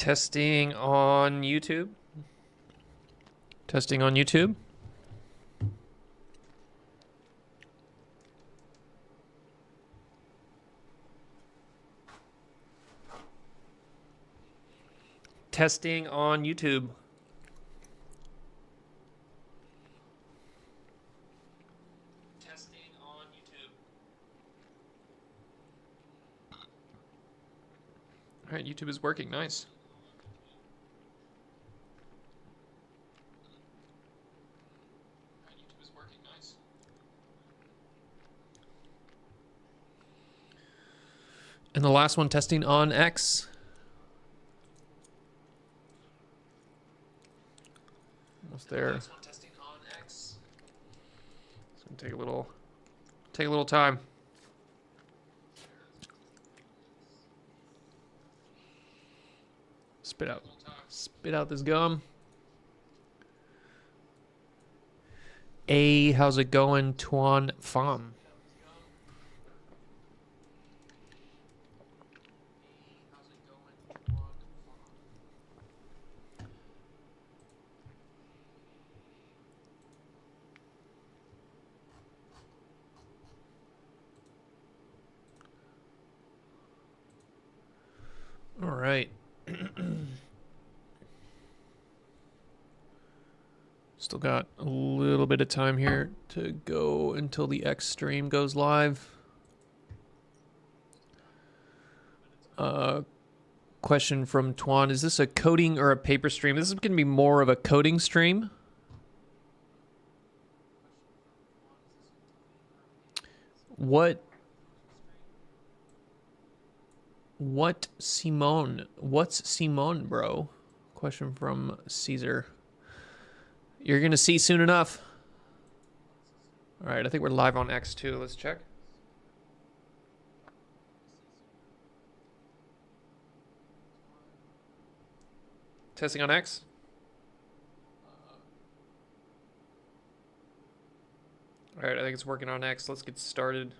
Testing on YouTube. Testing on YouTube. Testing on YouTube. Testing on YouTube. All right, YouTube is working. Nice. YouTube is working. Nice. And the last one, testing on X. Almost there. Next one, testing on X. It's gonna take a little time. Spit out this gum. Hey, how's it going, Tuan Pham? All right. Still got a little bit of time here to go until the X stream goes live. Question from Tuan, is this a coding or a paper stream? This is going to be more of a coding stream. What Simón? What's Simón, bro? Question from Caesar. You're going to see soon enough. All right, I think we're live on X too. Let's check. Testing on X. All right, I think it's working on X. Let's get started.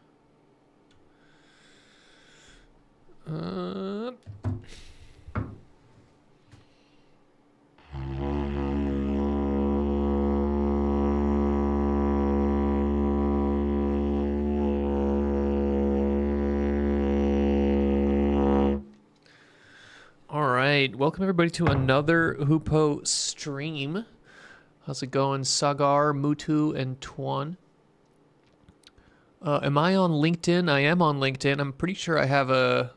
All right, welcome everybody to another Hoopo stream. How's it going, Sagar, Mutu, and Tuan? Am I on LinkedIn? I am on LinkedIn. I'm pretty sure I have a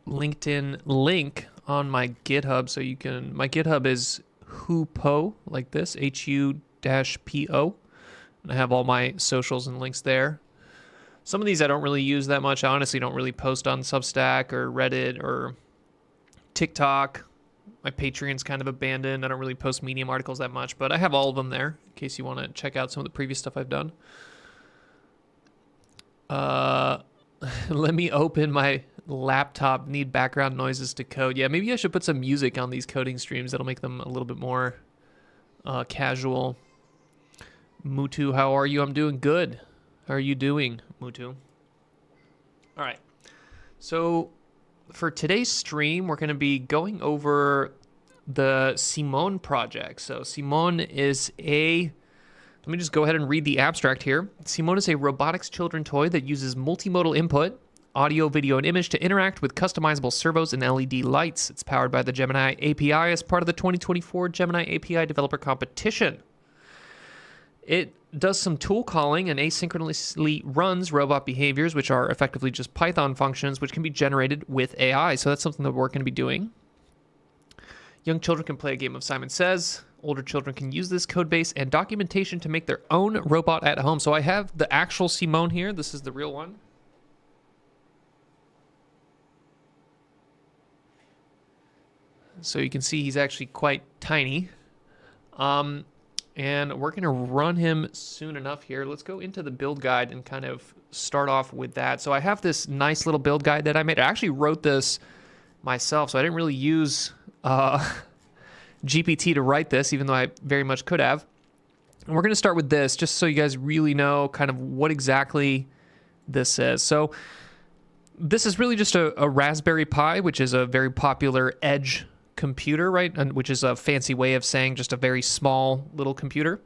LinkedIn link on my GitHub, so you can. My GitHub is Hoopo, like this, HU-PO, and I have all my socials and links there. Some of these I don't really use that much. I honestly don't really post on Substack or Reddit or TikTok. My Patreon's kind of abandoned. I don't really post Medium articles that much, but I have all of them there in case you want to check out some of the previous stuff I've done. Let me open my laptop. Need background noises to code. Yeah, maybe I should put some music on these coding streams. That'll make them a little bit more casual. Mutu, how are you? I'm doing good. How are you doing, Mutu? All right. So for today's stream, we're going to be going over the Simón project. So Simón is let me just go ahead and read the abstract here. Simón is a robotics children toy that uses multimodal input, audio, video, and image to interact with customizable servos and LED lights. It's powered by the Gemini API as part of the 2024 Gemini API Developer Competition. It does some tool calling and asynchronously runs robot behaviors, which are effectively just Python functions, which can be generated with AI. So that's something that we're going to be doing. Young children can play a game of Simon Says. Older children can use this code base and documentation to make their own robot at home. So I have the actual Simón here. This is the real one. So you can see he's actually quite tiny. And we're going to run him soon enough here. Let's go into the build guide and kind of start off with that. So I have this nice little build guide that I made. I actually wrote this myself, so I didn't really use GPT to write this, even though I very much could have. And we're going to start with this, just so you guys really know kind of what exactly this is. So this is really just a Raspberry Pi, which is a very popular edge computer, right? And which is a fancy way of saying just a very small little computer.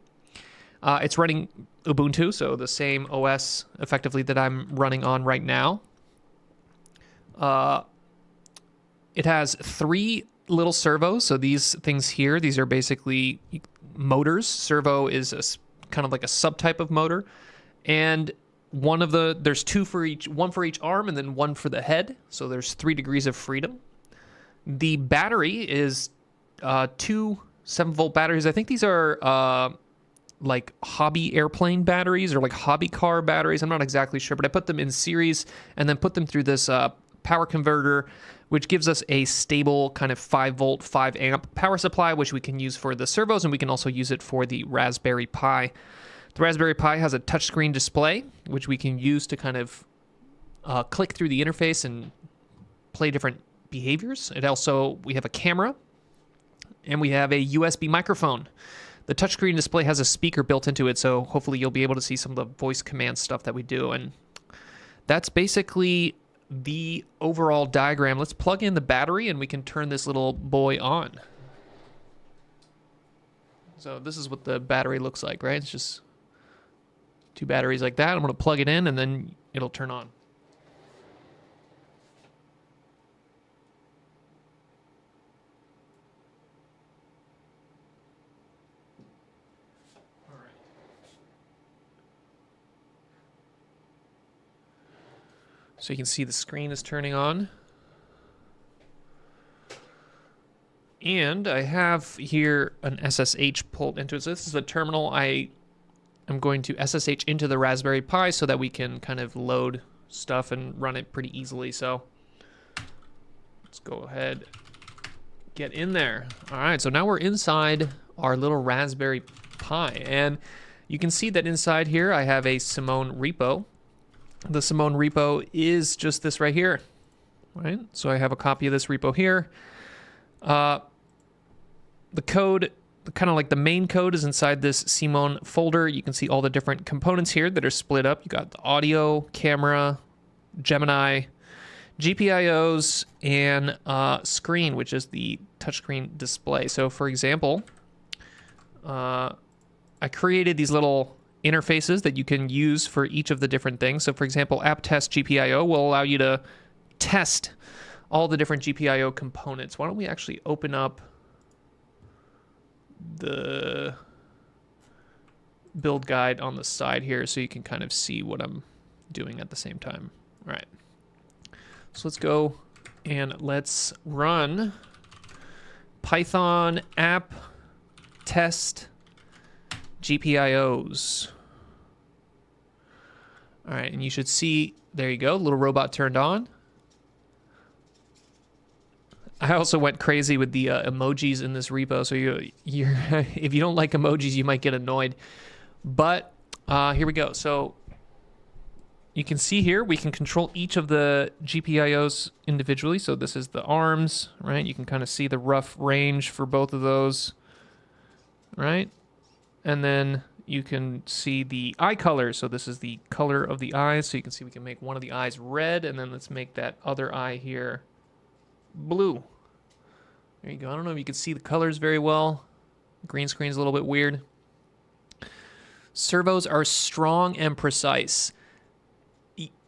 It's running Ubuntu, so the same OS effectively that I'm running on right now. It has 3 little servos. So these things here, these are basically motors. Servo is kind of like a subtype of motor. And there's 2 for each, 1 for each arm and then 1 for the head. So there's 3 degrees of freedom. The battery is 2 7-volt batteries. I think these are like hobby airplane batteries or like hobby car batteries. I'm not exactly sure, but I put them in series and then put them through this power converter, which gives us a stable kind of 5-volt, 5-amp power supply, which we can use for the servos, and we can also use it for the Raspberry Pi. The Raspberry Pi has a touchscreen display, which we can use to kind of click through the interface and play different behaviors. We have a camera, and we have a USB microphone. The touchscreen display has a speaker built into it, so hopefully you'll be able to see some of the voice command stuff that we do. And that's basically the overall diagram. Let's plug in the battery and we can turn this little boy on. So this is what the battery looks like, right? It's just 2 batteries like that. I'm going to plug it in and then it'll turn on. So you can see the screen is turning on. And I have here an SSH pulled into it. So this is a terminal. I am going to SSH into the Raspberry Pi so that we can kind of load stuff and run it pretty easily. So let's go ahead, get in there. All right, so now we're inside our little Raspberry Pi. And you can see that inside here I have a Simón repo. The Simón repo is just this right here, right? So I have a copy of this repo here. The code, kind of like the main code, is inside this Simón folder. You can see all the different components here that are split up. You got the audio, camera, Gemini, GPIOs, and screen, which is the touchscreen display. So for example, I created these little interfaces that you can use for each of the different things. So for example, app test GPIO will allow you to test all the different GPIO components. Why don't we actually open up the build guide on the side here so you can kind of see what I'm doing at the same time. All right. So let's go and let's run Python app test GPIOs. All right, and you should see, there you go, little robot turned on. I also went crazy with the emojis in this repo, so you're if you don't like emojis, you might get annoyed. But here we go. So you can see here, we can control each of the GPIOs individually. So this is the arms, right? You can kind of see the rough range for both of those, right? And then you can see the eye color. So this is the color of the eyes. So you can see we can make one of the eyes red, and then let's make that other eye here blue. There you go. I don't know if you can see the colors very well. Green screen's a little bit weird. Servos are strong and precise.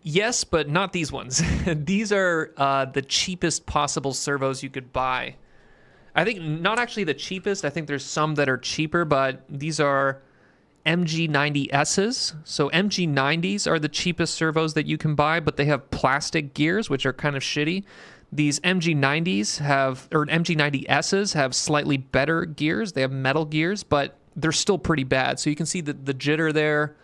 Yes, but not these ones. These are the cheapest possible servos you could buy. I think not actually the cheapest. I think there's some that are cheaper, but these are MG90Ss. So MG90s are the cheapest servos that you can buy, but they have plastic gears, which are kind of shitty. These MG90Ss have slightly better gears. They have metal gears, but they're still pretty bad. So you can see the jitter there.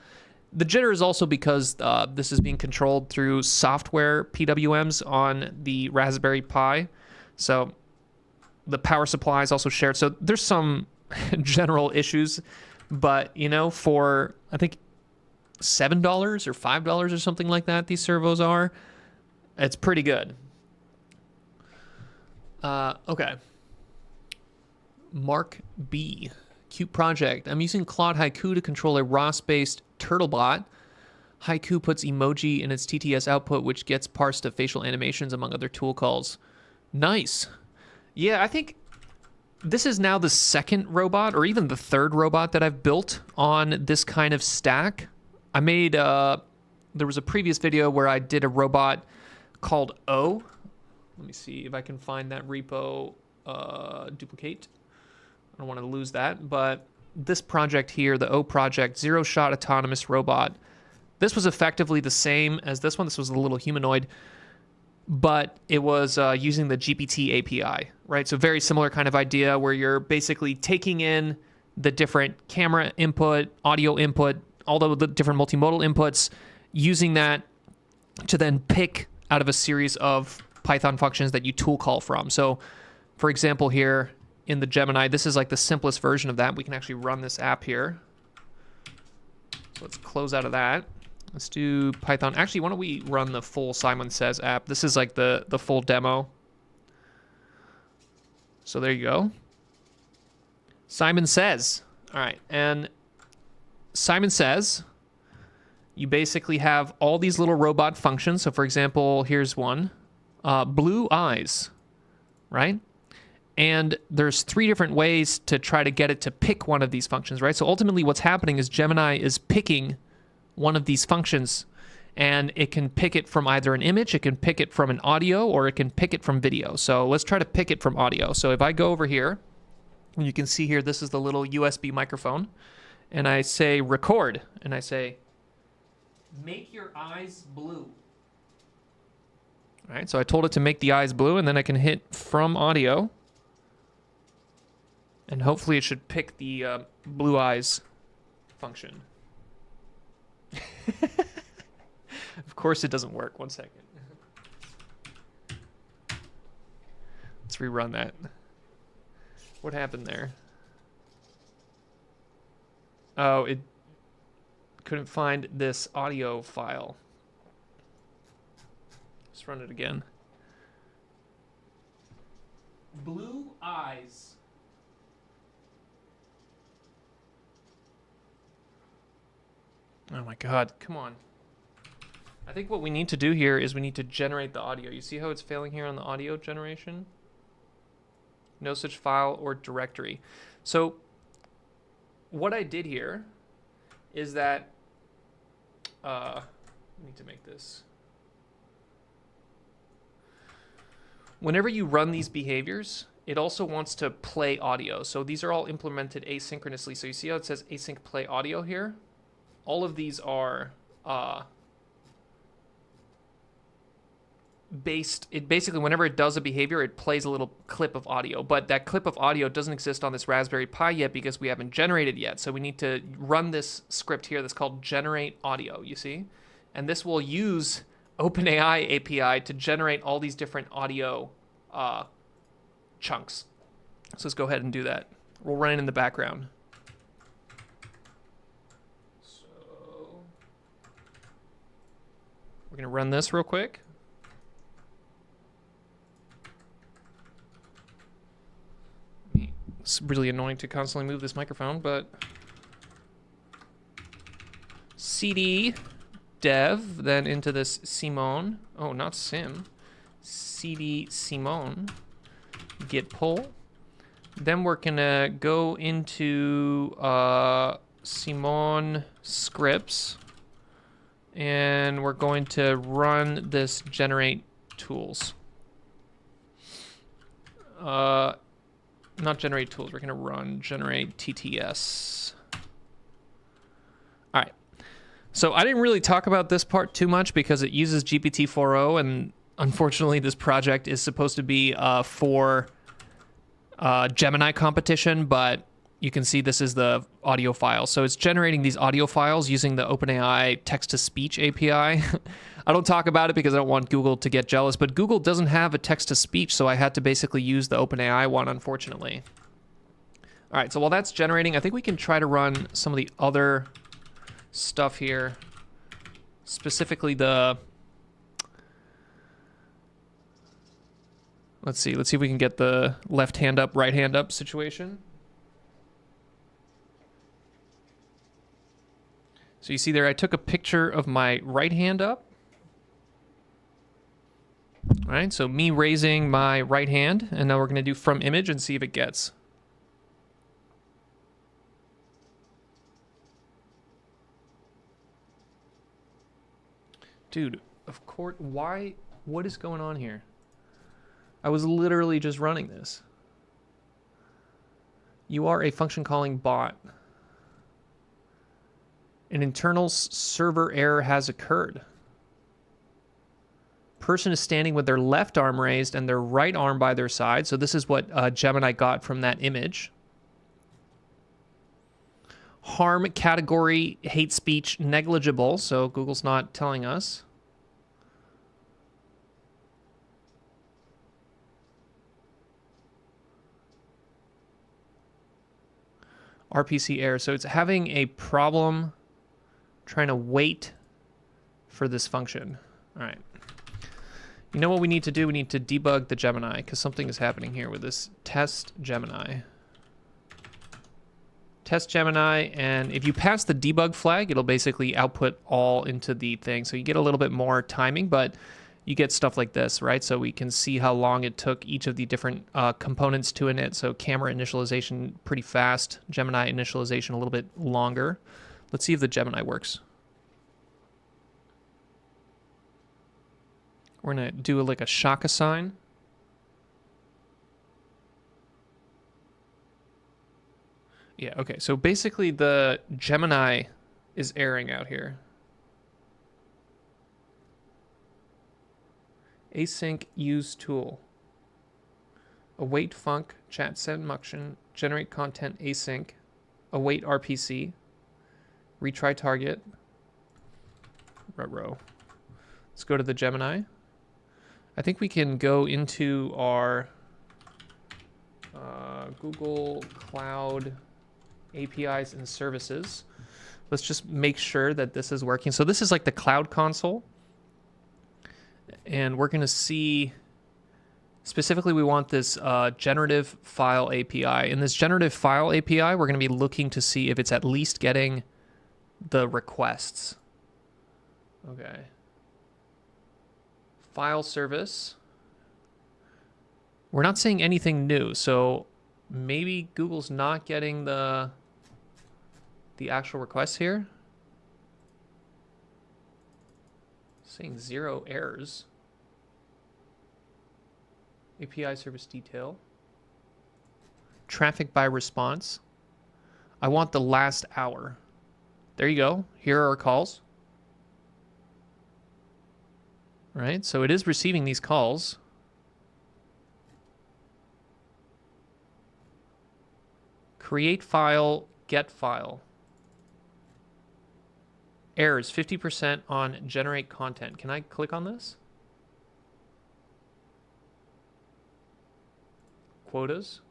The jitter is also because this is being controlled through software PWMs on the Raspberry Pi. So the power supply is also shared. So there's some general issues, but you know, for I think $7 or $5 or something like that, these servos are, it's pretty good. Okay. Mark B. Cute project. I'm using Claude Haiku to control a ROS-based Turtlebot. Haiku puts emoji in its TTS output, which gets parsed to facial animations among other tool calls. Nice. Yeah, I think this is now the second robot, or even the third robot that I've built on this kind of stack. I made, there was a previous video where I did a robot called O. Let me see if I can find that repo, duplicate. I don't want to lose that, but this project here, the O project, zero-shot autonomous robot, this was effectively the same as this one. This was a little humanoid, but it was using the GPT API, right? So very similar kind of idea where you're basically taking in the different camera input, audio input, all the different multimodal inputs, using that to then pick out of a series of Python functions that you tool call from. So for example, here in the Gemini, this is like the simplest version of that. We can actually run this app here. So let's close out of that. Let's do Python. Actually, why don't we run the full Simon Says app? This is like the full demo. So there you go. Simon Says. All right. And Simon Says, you basically have all these little robot functions. So for example, here's one. Blue eyes, right? And there's 3 different ways to try to get it to pick one of these functions, right? So ultimately what's happening is Gemini is picking one of these functions, and it can pick it from either an image, it can pick it from an audio, or it can pick it from video. So let's try to pick it from audio. So if I go over here, you can see here, this is the little USB microphone, and I say record, and I say, make your eyes blue. All right, so I told it to make the eyes blue, and then I can hit from audio, and hopefully it should pick the blue eyes function. Of course it doesn't work. 1 second. Let's rerun that. What happened there? Oh, it couldn't find this audio file. Let's run it again. Blue eyes. Oh my God, come on. I think what we need to do here is we need to generate the audio. You see how it's failing here on the audio generation? No such file or directory. So what I did here is that, I need to make this. Whenever you run these behaviors, it also wants to play audio. So these are all implemented asynchronously. So you see how it says async play audio here? All of these are basically whenever it does a behavior, it plays a little clip of audio, but that clip of audio doesn't exist on this Raspberry Pi yet because we haven't generated yet. So we need to run this script here that's called generate audio, you see? And this will use OpenAI API to generate all these different audio chunks. So let's go ahead and do that. We'll run it in the background. We're going to run this real quick. It's really annoying to constantly move this microphone, but cd dev, then into this Simón. Oh, not sim. cd Simón. Git pull. Then we're going to go into Simón scripts. And we're going to run this generate tools. Not generate tools, we're gonna run generate TTS. All right, so I didn't really talk about this part too much because it uses GPT-4o, and unfortunately this project is supposed to be for Gemini competition, but you can see this is the audio file. So it's generating these audio files using the OpenAI text-to-speech API. I don't talk about it because I don't want Google to get jealous, but Google doesn't have a text-to-speech, so I had to basically use the OpenAI one, unfortunately. All right, so while that's generating, I think we can try to run some of the other stuff here, specifically the... Let's see if we can get the left hand up, right hand up situation. So you see there, I took a picture of my right hand up. All right, so me raising my right hand, and now we're going to do from image and see if it gets. Dude, of course, why? What is going on here? I was literally just running this. You are a function calling bot. An internal server error has occurred. Person is standing with their left arm raised and their right arm by their side. So this is what Gemini got from that image. Harm category, hate speech, negligible. So Google's not telling us. RPC error. So it's having a problem trying to wait for this function. All right. You know what we need to do? We need to debug the Gemini because something is happening here with this test Gemini. Test Gemini, and if you pass the debug flag, it'll basically output all into the thing. So you get a little bit more timing, but you get stuff like this, right? So we can see how long it took each of the different components to init. So camera initialization pretty fast, Gemini initialization a little bit longer. Let's see if the Gemini works. We're gonna do like a Shaka sign. Yeah, okay, so basically the Gemini is airing out here. Async use tool. Await func, chat send function, generate content async, await RPC, retry target, row. Let's go to the Gemini. I think we can go into our Google Cloud APIs and services. Let's just make sure that this is working. So this is like the Cloud Console. And we're going to see, specifically we want this generative file API. In this generative file API, we're going to be looking to see if it's at least getting the requests. Okay. File service. We're not seeing anything new, so maybe Google's not getting the actual requests here. Saying 0 errors. API service detail. Traffic by response. I want the last hour. There you go. Here are our calls. Right, so it is receiving these calls. Create file, get file. Errors, 50% on generate content. Can I click on this? Quotas.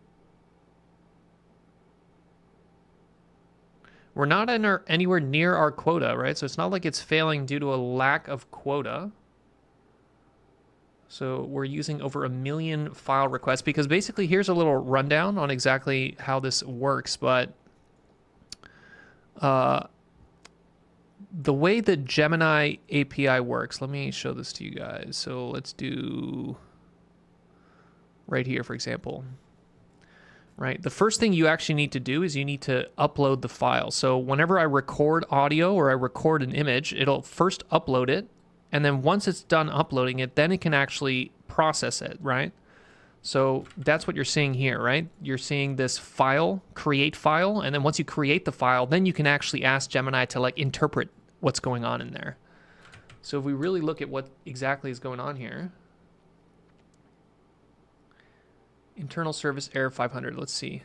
We're not anywhere near our quota, right? So it's not like it's failing due to a lack of quota. So we're using over 1 million file requests because basically here's a little rundown on exactly how this works. But the way the Gemini API works, let me show this to you guys. So let's do right here, for example. Right, the first thing you actually need to do is you need to upload the file. So whenever I record audio or I record an image, it'll first upload it. And then once it's done uploading it, then it can actually process it, right? So that's what you're seeing here, right? You're seeing this file, create file, and then once you create the file, then you can actually ask Gemini to like interpret what's going on in there. So if we really look at what exactly is going on here, internal service error 500, let's see.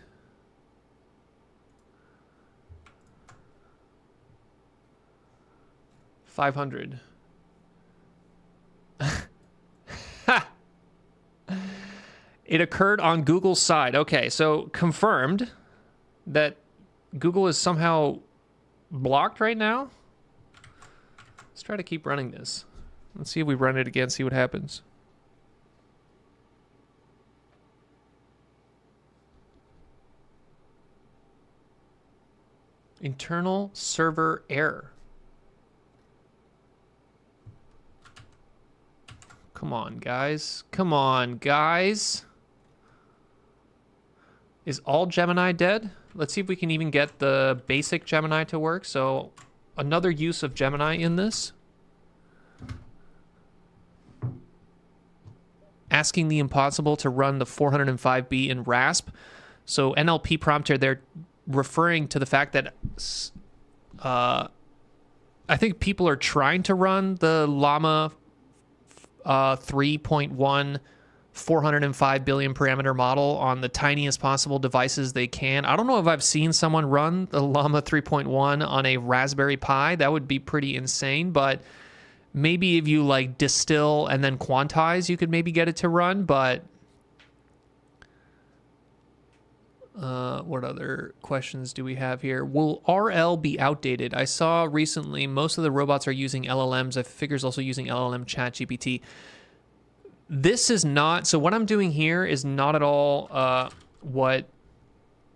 $500. It occurred on Google's side. Okay, so confirmed that Google is somehow blocked right now. Let's try to keep running this. Let's see if we run it again, see what happens. Internal server error. Come on, guys. Come on, guys. Is all Gemini dead? Let's see if we can even get the basic Gemini to work. So another use of Gemini in this. Asking the impossible to run the 405B in RASP. So NLP prompter, they're referring to the fact that I think people are trying to run the Llama 3.1 405 billion parameter model on the tiniest possible devices they can. I don't know if I've seen someone run the Llama 3.1 on a Raspberry Pi. That would be pretty insane, but maybe if you like distill and then quantize, you could maybe get it to run. But what other questions do we have here? Will RL be outdated? I saw recently most of the robots are using LLMs. I figure is also using LLM ChatGPT. This is not, so what I'm doing here is not at all what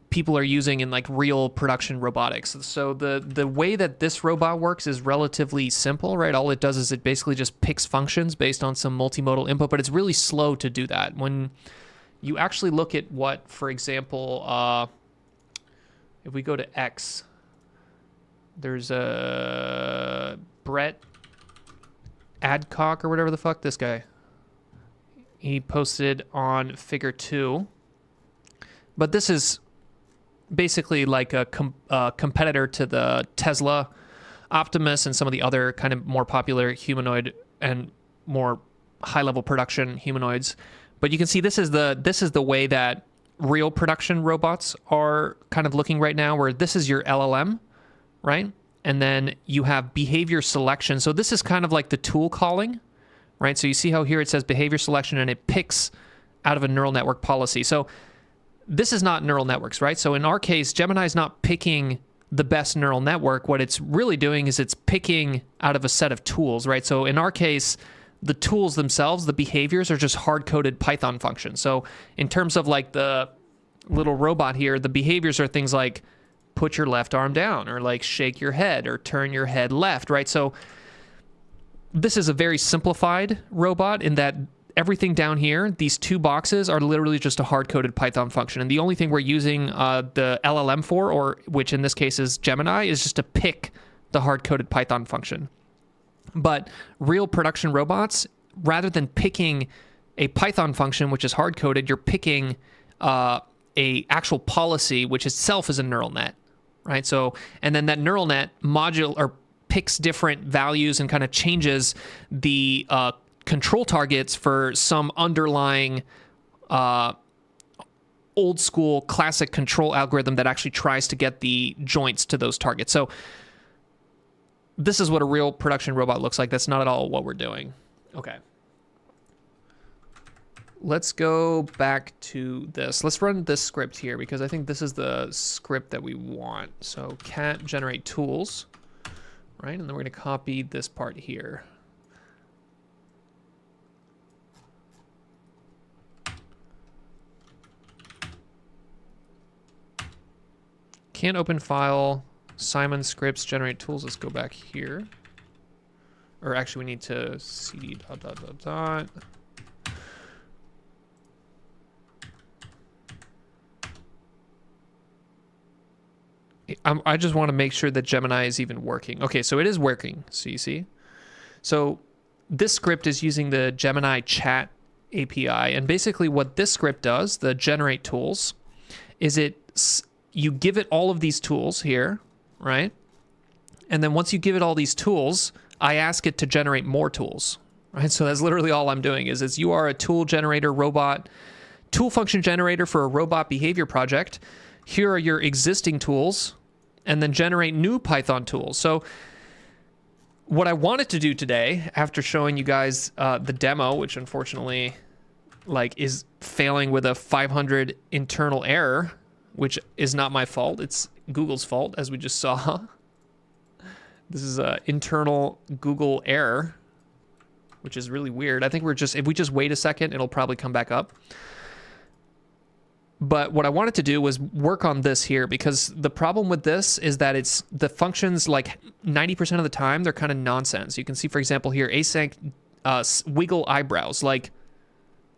people are using in like real production robotics. So the way that this robot works is relatively simple, right? All it does is it basically just picks functions based on some multimodal input, but it's really slow to do that. When you actually look at what, for example, if we go to X, there's a Brett Adcock or whatever the fuck, this guy. He posted on Figure 2. But this is basically like a competitor to the Tesla Optimus and some of the other kind of more popular humanoid and more high-level production humanoids. But you can see this is the way that real production robots are kind of looking right now, where this is your LLM, right? And then you have behavior selection. So this is kind of like the tool calling, right? So you see how here it says behavior selection and it picks out of a neural network policy. So this is not neural networks, right? So in our case, Gemini is not picking the best neural network. What it's really doing is it's picking out of a set of tools, right? So in our case, the tools themselves, the behaviors are just hard-coded Python functions. So in terms of like the little robot here, the behaviors are things like put your left arm down or like shake your head or turn your head left, right? So this is a very simplified robot in that everything down here, these two boxes are literally just a hard-coded Python function. And the only thing we're using the LLM for, or which in this case is Gemini, is just to pick the hard-coded Python function. But real production robots, rather than picking a Python function, which is hard-coded, you're picking a actual policy, which itself is a neural net, right? So, and then that neural net picks different values and kind of changes the control targets for some underlying old school classic control algorithm that actually tries to get the joints to those targets. So this is what a real production robot looks like. That's not at all what we're doing. Okay. Let's go back to this. Let's run this script here because I think this is the script that we want. So cat generate tools, right? And then we're going to copy this part here. Can't open file. Simon scripts generate tools. Let's go back here. Or actually we need to cd ... I just want to make sure that Gemini is even working. Okay, so it is working. So you see. So this script is using the Gemini chat API. And basically what this script does, the generate tools, is you give it all of these tools here, right? And then once you give it all these tools, I ask it to generate more tools, right? So that's literally all I'm doing is you are a tool generator robot, tool function generator for a robot behavior project. Here are your existing tools, and then generate new Python tools. So what I wanted to do today, after showing you guys the demo, which unfortunately is failing with a 500 internal error, which is not my fault. It's Google's fault, as we just saw. This is an internal Google error, which is really weird. I think if we just wait a second, it'll probably come back up. But what I wanted to do was work on this here, because the problem with this is that the functions, like 90% of the time, they're kind of nonsense. You can see, for example, here, async wiggle eyebrows. Like,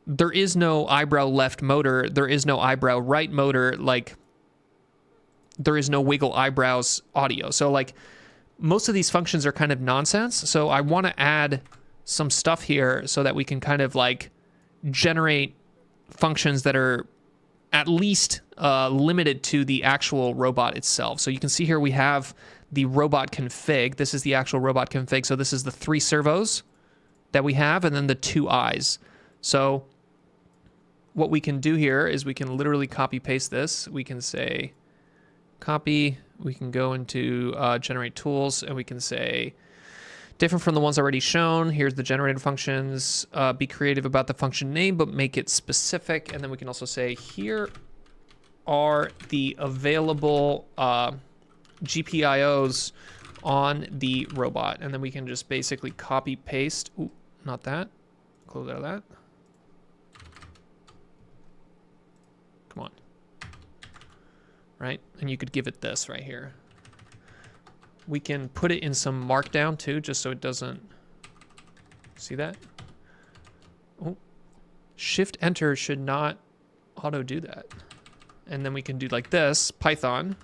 there is no eyebrow left motor. There is no eyebrow right motor. Like, there is no wiggle eyebrows audio. So like, most of these functions are kind of nonsense. So I want to add some stuff here so that we can kind of like generate functions that are at least limited to the actual robot itself. So you can see here we have the robot config. This is the actual robot config. So this is the 3 servos that we have, and then the 2 eyes. So what we can do here is we can literally copy paste this. We can say copy, we can go into generate tools, and we can say different from the ones already shown. Here's the generated functions. Be creative about the function name, but make it specific. And then we can also say, here are the available GPIOs on the robot. And then we can just basically copy paste. Ooh, not that. Close out of that. Come on. Right? And you could give it this right here. We can put it in some markdown too, just so it doesn't, see that? Oh, Shift Enter should not auto do that. And then we can do like this, Python,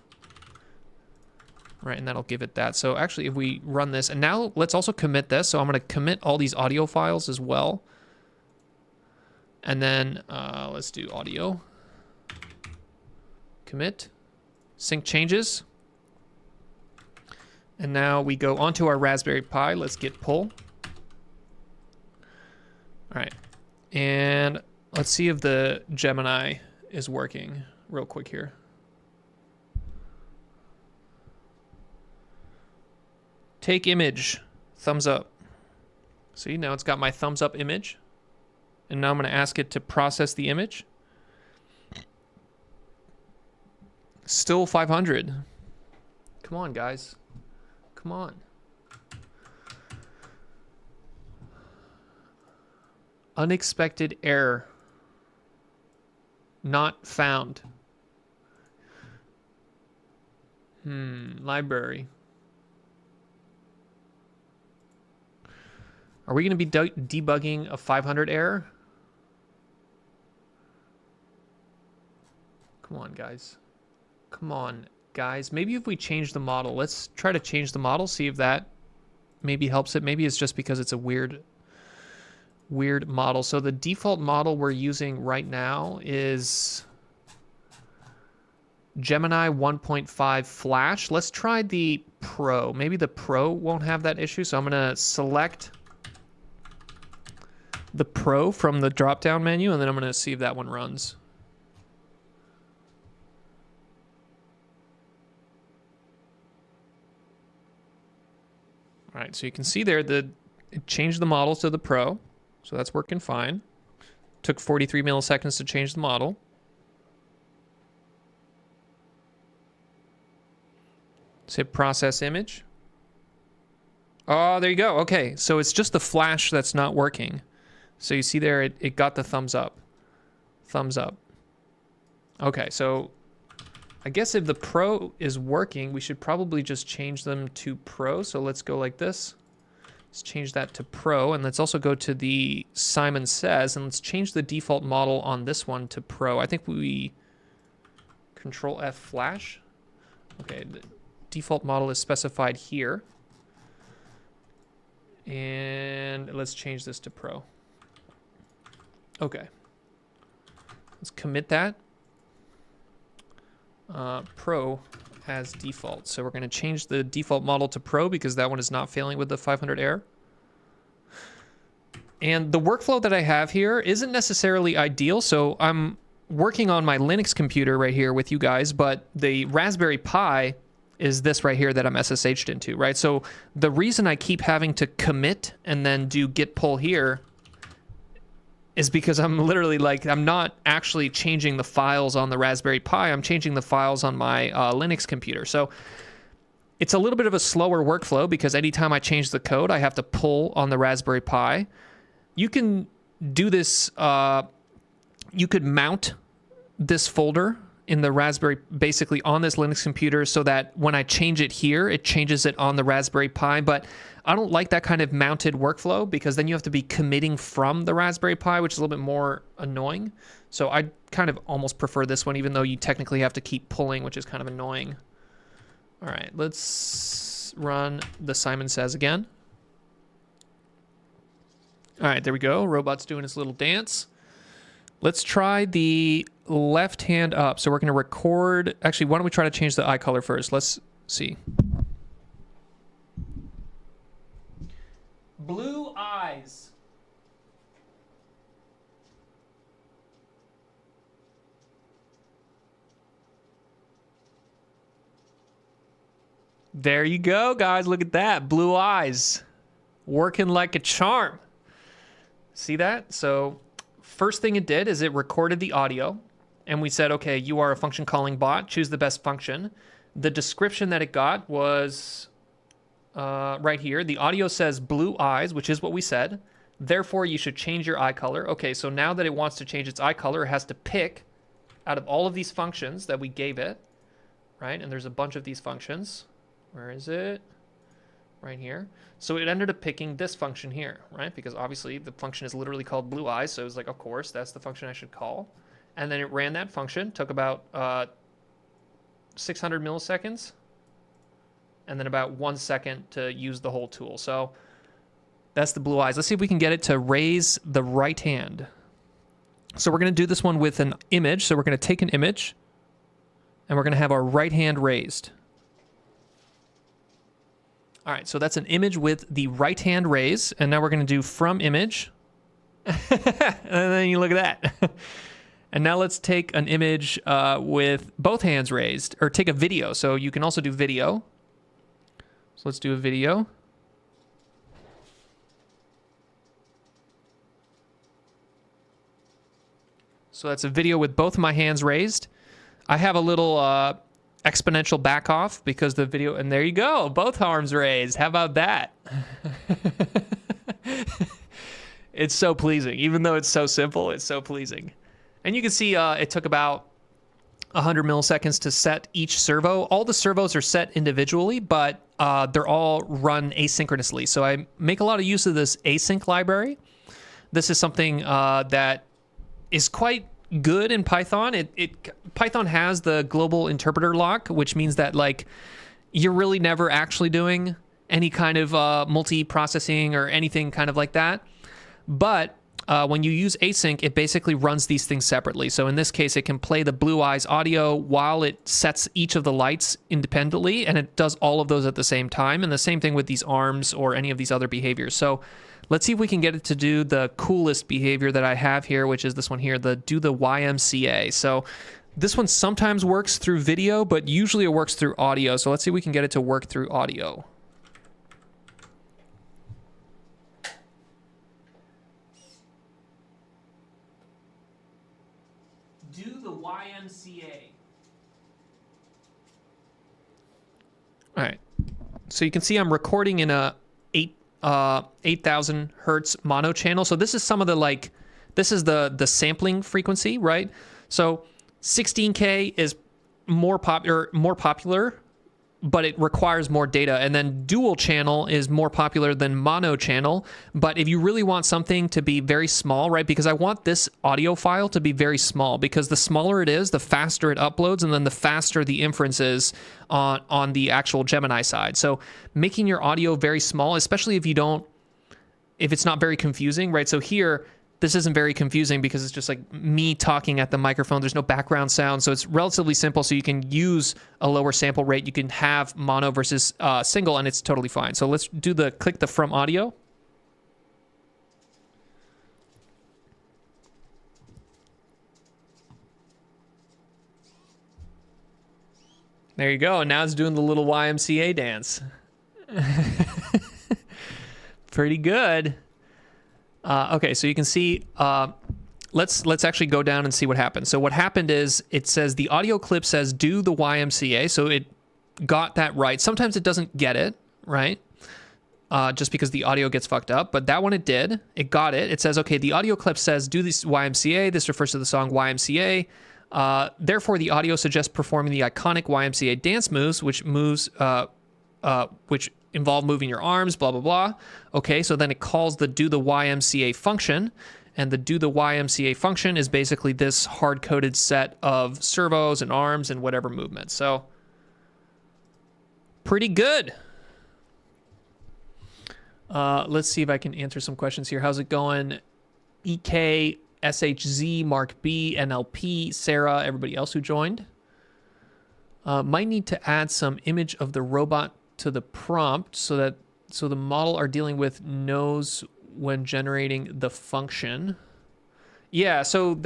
right? And that'll give it that. So actually if we run this, and now let's also commit this. So I'm gonna commit all these audio files as well. And then let's do audio, commit, sync changes. And now we go onto our Raspberry Pi. Let's git pull. All right. And let's see if the Gemini is working real quick here. Take image, thumbs up. See, now it's got my thumbs up image. And now I'm going to ask it to process the image. Still 500. Come on, guys. Come on. Unexpected error. Not found. Library. Are we going to be debugging a 500 error? Come on, guys. Come on, guys. Maybe if we change the model, let's try to change the model, see if that maybe helps it. Maybe it's just because it's a weird model. So the default model we're using right now is Gemini 1.5 Flash. Let's try the Pro. Maybe the Pro won't have that issue. So I'm going to select the Pro from the drop-down menu, and then I'm going to see if that one runs. All right, so you can see there it changed the model to the Pro, so that's working fine. Took 43 milliseconds to change the model. Say process image. Oh, there you go. Okay, so it's just the Flash that's not working. So you see there, it got the thumbs up. Thumbs up. Okay, so I guess if the Pro is working, we should probably just change them to Pro. So let's go like this. Let's change that to Pro. And let's also go to the Simon Says, and let's change the default model on this one to Pro. I think we Control F Flash. Okay, the default model is specified here. And let's change this to Pro. Okay. Let's commit that. Pro as default. So we're going to change the default model to Pro because that one is not failing with the 500 error. And the workflow that I have here isn't necessarily ideal. So I'm working on my Linux computer right here with you guys, but the Raspberry Pi is this right here that I'm SSH'd into, right? So the reason I keep having to commit and then do git pull here is because I'm literally like, I'm not actually changing the files on the Raspberry Pi, I'm changing the files on my Linux computer. So it's a little bit of a slower workflow because anytime I change the code, I have to pull on the Raspberry Pi. You can do this, you could mount this folder in the Raspberry, basically on this Linux computer, so that when I change it here, it changes it on the Raspberry Pi. But I don't like that kind of mounted workflow, because then you have to be committing from the Raspberry Pi, which is a little bit more annoying. So I kind of almost prefer this one, even though you technically have to keep pulling, which is kind of annoying. All right, let's run the Simon Says again. All right, there we go. Robot's doing his little dance. Let's try the left hand up. So we're going to record. Actually, why don't we try to change the eye color first? Let's see. Blue eyes. There you go, guys. Look at that. Blue eyes. Working like a charm. See that? So first thing it did is it recorded the audio, and we said, okay, you are a function calling bot. Choose the best function. The description that it got was right here. The audio says blue eyes, which is what we said. Therefore, you should change your eye color. Okay, so now that it wants to change its eye color, it has to pick out of all of these functions that we gave it, right? And there's a bunch of these functions. Where is it? Right here. So it ended up picking this function here, right? Because obviously the function is literally called blue eyes. So it was like, of course, that's the function I should call. And then it ran that function, took about 600 milliseconds, and then about 1 second to use the whole tool. So that's the blue eyes. Let's see if we can get it to raise the right hand. So we're going to do this one with an image. So we're going to take an image, and we're going to have our right hand raised. All right, so that's an image with the right hand raise, and now we're going to do from image, and then you look at that. And now let's take an image with both hands raised, or take a video. So you can also do video. So let's do a video. So that's a video with both of my hands raised. I have a little exponential back off because the video, and there you go, both arms raised. How about that? It's so pleasing. Even though it's so simple, it's so pleasing. And you can see it took about 100 milliseconds to set each servo. All the servos are set individually, but they're all run asynchronously. So I make a lot of use of this async library. This is something that is quite good in Python. Python has the global interpreter lock, which means that like you're really never actually doing any kind of multi-processing or anything kind of like that. But when you use async, it basically runs these things separately. So in this case, it can play the blue eyes audio while it sets each of the lights independently, and it does all of those at the same time. And the same thing with these arms or any of these other behaviors. So let's see if we can get it to do the coolest behavior that I have here, which is this one here, do the YMCA. So this one sometimes works through video, but usually it works through audio. So let's see if we can get it to work through audio. Do the YMCA. All right. So you can see I'm recording in a 8,000 hertz mono channel. So this is some of the this is the sampling frequency, right? So 16K is more popular, but it requires more data. And then dual channel is more popular than mono channel. But if you really want something to be very small, right? Because I want this audio file to be very small, because the smaller it is, the faster it uploads, and then the faster the inference is on the actual Gemini side. So making your audio very small, especially if it's not very confusing, right? So here, this isn't very confusing because it's just like me talking at the microphone. There's no background sound. So it's relatively simple. So you can use a lower sample rate. You can have mono versus single, and it's totally fine. So let's do click the from audio. There you go. And now it's doing the little YMCA dance. Pretty good. Okay, so you can see, let's actually go down and see what happened. So what happened is it says the audio clip says do the YMCA, so it got that right. Sometimes it doesn't get it, right? Just because the audio gets fucked up, but that one it did. It got it. It says, okay, the audio clip says do this YMCA. This refers to the song YMCA. Therefore, the audio suggests performing the iconic YMCA dance moves, which involve moving your arms, blah, blah, blah. Okay, so then it calls the do the YMCA function, and the do the YMCA function is basically this hard-coded set of servos and arms and whatever movement. So pretty good. Let's see if I can answer some questions here. How's it going? EK, SHZ, Mark B, NLP, Sarah, everybody else who joined. Might need to add some image of the robot to the prompt so the model are dealing with knows when generating the function. Yeah, so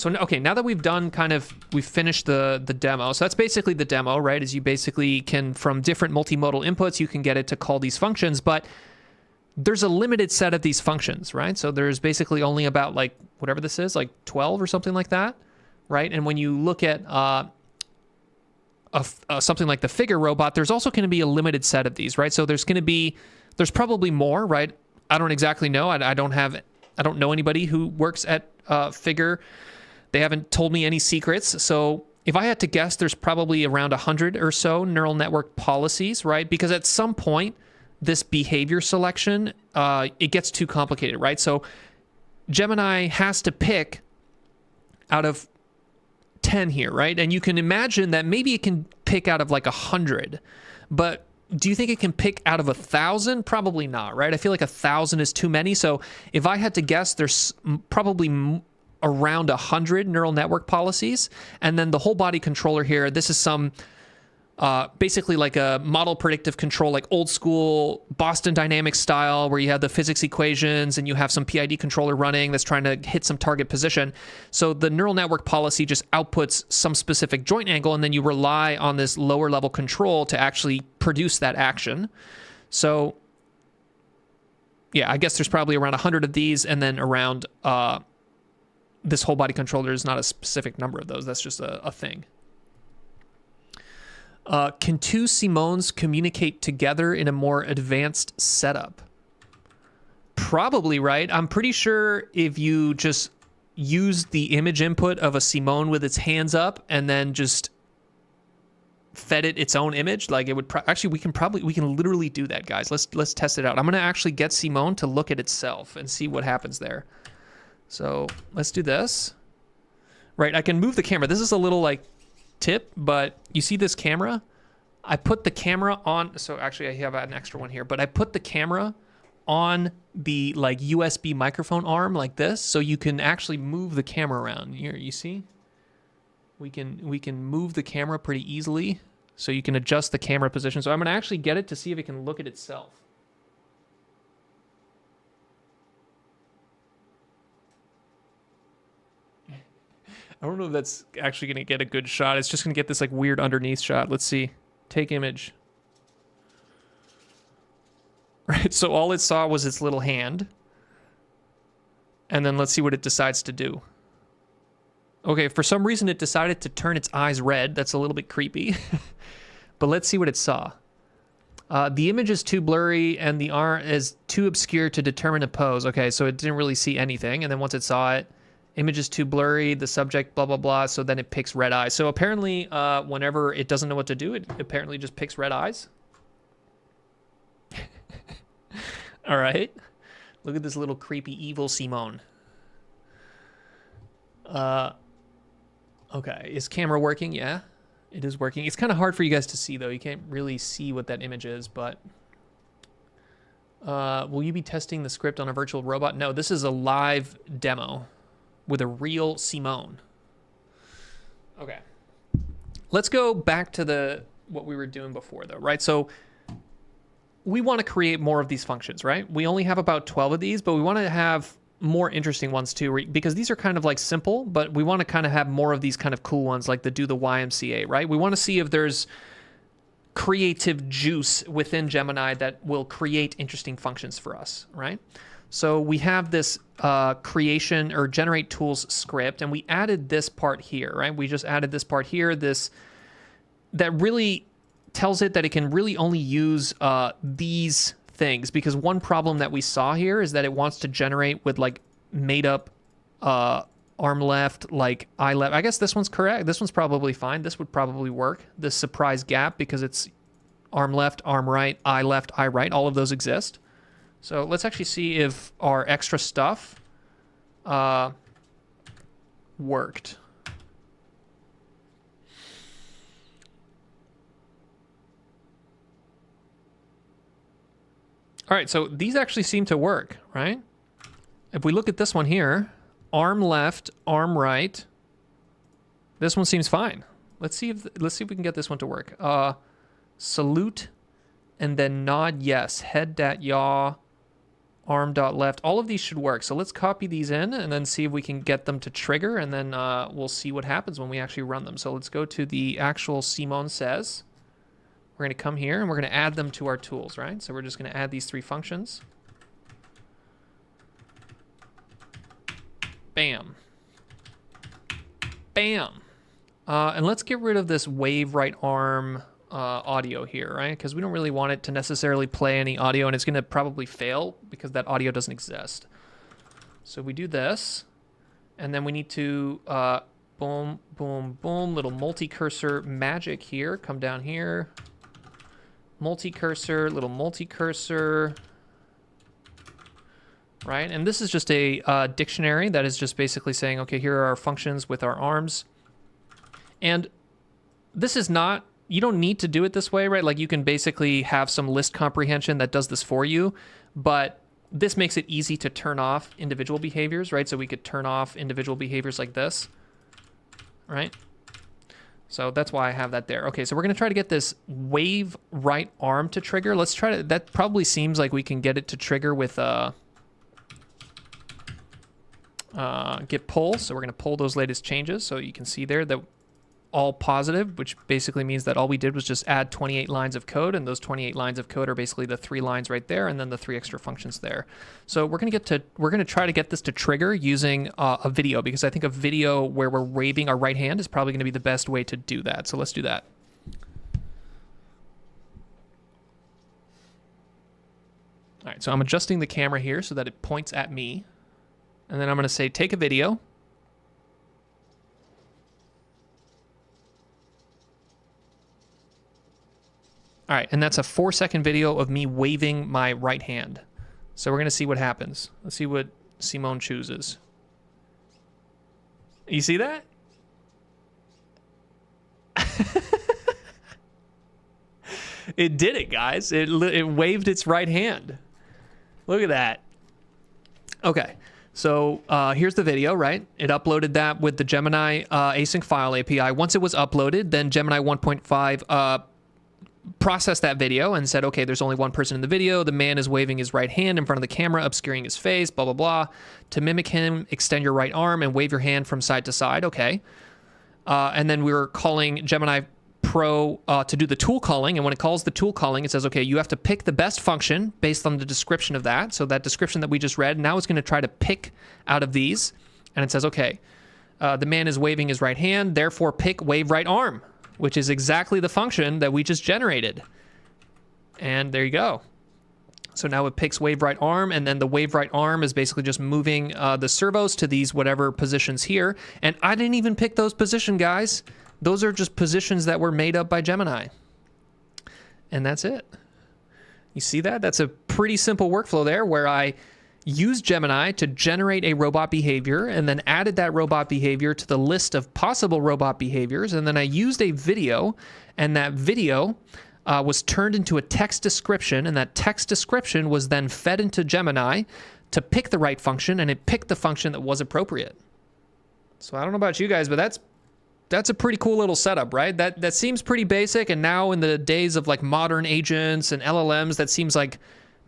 okay, now that we've finished the demo. So that's basically the demo, right? Is you basically can, from different multimodal inputs, you can get it to call these functions, but there's a limited set of these functions, right? So there's basically only about like, whatever this is, like 12 or something like that, right? And when you look at something like the figure robot, there's also going to be a limited set of these, right? So there's probably more, right? I don't exactly know. I don't know anybody who works at Figure. They haven't told me any secrets. So if I had to guess, there's probably around 100 or so neural network policies, right? Because at some point, this behavior selection, it gets too complicated, right? So Gemini has to pick out of 10 here, right? And you can imagine that maybe it can pick out of like 100, but do you think it can pick out of 1,000? Probably not, right? I feel like 1,000 is too many. So if I had to guess, there's probably around 100 neural network policies. And then the whole body controller here, this is some basically like a model predictive control, like old school Boston Dynamics style, where you have the physics equations and you have some PID controller running that's trying to hit some target position. So the neural network policy just outputs some specific joint angle, and then you rely on this lower level control to actually produce that action. So yeah, I guess there's probably around 100 of these, and then around this whole body controller is not a specific number of those. That's just a thing. Can two Simons communicate together in a more advanced setup? Probably, right? I'm pretty sure if you just use the image input of a Simon with its hands up and then just fed it its own image, like it would actually we can literally do that, guys. Let's test it out. I'm gonna actually get Simon to look at itself and see what happens there. So let's do this. Right, I can move the camera. This is a little like tip, but you see this camera? I put the camera on, so actually I have an extra one here, but I put the camera on the like USB microphone arm like this, so you can actually move the camera around. Here, you see? We can move the camera pretty easily, so you can adjust the camera position. So I'm gonna actually get it to see if it can look at itself. I don't know if that's actually going to get a good shot. It's just going to get this like weird underneath shot. Let's see. Take image. Right, so all it saw was its little hand. And then let's see what it decides to do. Okay, for some reason it decided to turn its eyes red. That's a little bit creepy. But let's see what it saw. The image is too blurry and the arm is too obscure to determine a pose. Okay, so it didn't really see anything. And then once it saw it, image is too blurry, the subject, blah, blah, blah. So then it picks red eyes. So apparently, whenever it doesn't know what to do, it apparently just picks red eyes. All right. Look at this little creepy, evil Simon. Okay. Is camera working? Yeah, it is working. It's kind of hard for you guys to see, though. You can't really see what that image is, but... will you be testing the script on a virtual robot? No, this is a live demo with a real Simon. Okay. Let's go back to what we were doing before, though, right? So we want to create more of these functions, right? We only have about 12 of these, but we want to have more interesting ones too, because these are kind of like simple, but we want to kind of have more of these kind of cool ones, like the do the YMCA, right? We want to see if there's creative juice within Gemini that will create interesting functions for us, right? So we have this creation or generate tools script, and we added this part here, right? We just added this part here, that really tells it that it can really only use these things, because one problem that we saw here is that it wants to generate with like made up arm left, like eye left. I guess this one's correct. This one's probably fine. This would probably work. This surprise gap, because it's arm left, arm right, eye left, eye right. All of those exist. So let's actually see if our extra stuff worked. All right, so these actually seem to work, right? If we look at this one here, arm left, arm right, this one seems fine. Let's see if we can get this one to work. Salute, and then nod yes, head dat yaw, arm dot left. All of these should work. So let's copy these in and then see if we can get them to trigger, and then we'll see what happens when we actually run them. So let's go to the actual Simón says. We're going to come here and we're going to add them to our tools, right? So we're just going to add these 3 functions. Bam. Bam. And let's get rid of this wave right arm audio here, right? Because we don't really want it to necessarily play any audio, and it's going to probably fail because that audio doesn't exist. So we do this, and then we need to boom, boom, boom, little multi-cursor magic here. Come down here. Multi-cursor, little multi-cursor. Right? And this is just a dictionary that is just basically saying, okay, here are our functions with our arms. And this is not, you don't need to do it this way, right? Like you can basically have some list comprehension that does this for you, but this makes it easy to turn off individual behaviors, right? So we could turn off individual behaviors like this, right? So that's why I have that there. Okay, so we're going to try to get this wave right arm to trigger. Let's try to, that probably seems like we can get it to trigger with git pull. So we're going to pull those latest changes. So you can see there that all positive, which basically means that all we did was just add 28 lines of code, and those 28 lines of code are basically the 3 lines right there, and then the 3 extra functions there. So we're going to try to get this to trigger using a video, because I think a video where we're waving our right hand is probably going to be the best way to do that. So let's do that. All right, so I'm adjusting the camera here so that it points at me, and then I'm going to say take a video. All right, and that's a 4-second video of me waving my right hand. So we're going to see what happens. Let's see what Simón chooses. You see that? It did it, guys. It waved its right hand. Look at that. Okay, so here's the video, right? It uploaded that with the Gemini async file API. Once it was uploaded, then Gemini 1.5 processed that video and said, okay, there's only one person in the video. The man is waving his right hand in front of the camera, obscuring his face, blah, blah, blah. To mimic him, extend your right arm and wave your hand from side to side. Okay. And then we were calling Gemini Pro to do the tool calling. And when it calls the tool calling, it says, okay, you have to pick the best function based on the description of that. So that description that we just read, now it's going to try to pick out of these. And it says, okay, the man is waving his right hand, therefore pick wave right arm, which is exactly the function that we just generated. And there you go. So now it picks wave right arm, and then the wave right arm is basically just moving the servos to these whatever positions here. And I didn't even pick those positions, guys. Those are just positions that were made up by Gemini. And that's it. You see that? That's a pretty simple workflow there where I used Gemini to generate a robot behavior and then added that robot behavior to the list of possible robot behaviors. And then I used a video, and that video was turned into a text description, and that text description was then fed into Gemini to pick the right function, and it picked the function that was appropriate. So I don't know about you guys, but that's a pretty cool little setup, right? That seems pretty basic, and now in the days of like modern agents and LLMs, that seems like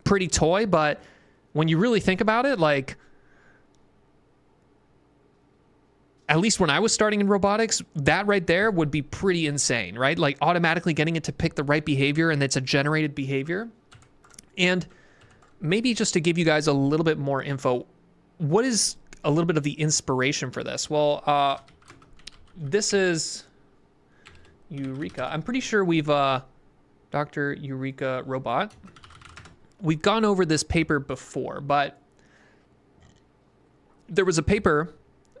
pretty toy, but when you really think about it, like, at least when I was starting in robotics, that right there would be pretty insane, right? Like automatically getting it to pick the right behavior, and it's a generated behavior. And maybe just to give you guys a little bit more info, what is a little bit of the inspiration for this? Well, this is Eureka. I'm pretty sure we've, Dr. Eureka Robot. We've gone over this paper before, but there was a paper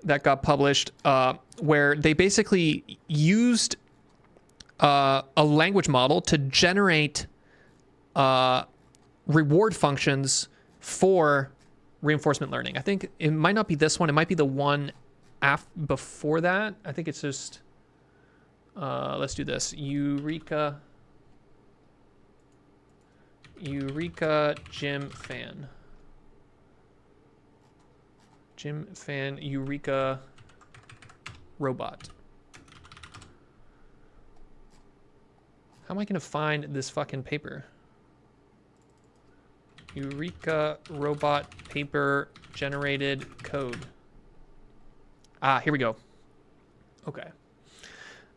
that got published where they basically used a language model to generate reward functions for reinforcement learning. I think it might not be this one. It might be the one before that. I think it's just, let's do this. Eureka Gym Fan. Gym Fan Eureka Robot. How am I gonna find this fucking paper? Eureka Robot Paper Generated Code. Ah, here we go. Okay.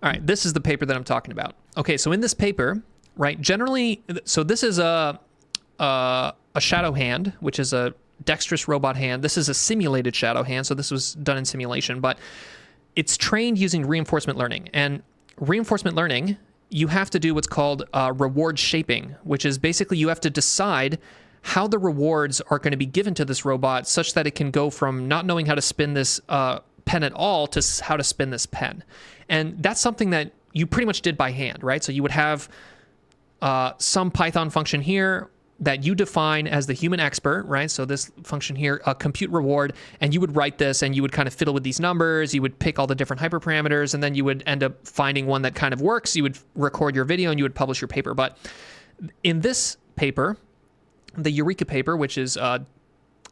All right, this is the paper that I'm talking about. Okay, so in this paper, right, generally, so this is a shadow hand, which is a dexterous robot hand. This is a simulated shadow hand, so this was done in simulation, but it's trained using reinforcement learning. And reinforcement learning, you have to do what's called reward shaping, which is basically you have to decide how the rewards are going to be given to this robot such that it can go from not knowing how to spin this pen at all to how to spin this pen. And that's something that you pretty much did by hand, right? So you would have some Python function here that you define as the human expert, right? So this function here, compute reward, and you would write this and you would kind of fiddle with these numbers. You would pick all the different hyperparameters, and then you would end up finding one that kind of works. You would record your video and you would publish your paper. But in this paper, the Eureka paper, which is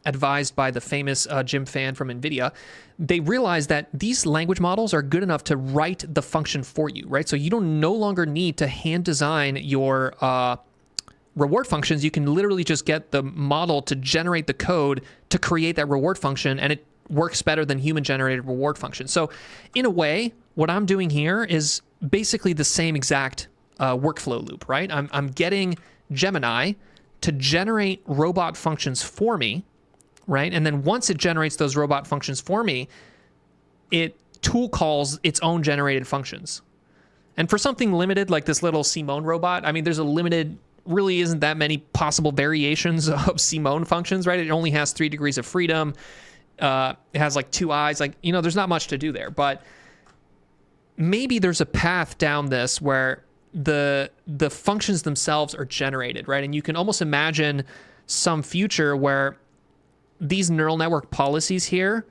advised by the famous Jim Fan from NVIDIA, they realized that these language models are good enough to write the function for you, right? So you don't no longer need to hand design your reward functions. You can literally just get the model to generate the code to create that reward function, and it works better than human-generated reward functions. So in a way, what I'm doing here is basically the same exact workflow loop, right? I'm getting Gemini to generate robot functions for me, right? And then once it generates those robot functions for me, it tool calls its own generated functions. And for something limited like this little Simón robot, I mean, there's a limited, really isn't that many possible variations of Simón functions, right? It only has 3 degrees of freedom. It has like 2 eyes. Like, you know, there's not much to do there. But maybe there's a path down this where the functions themselves are generated, right? And you can almost imagine some future where these neural network policies here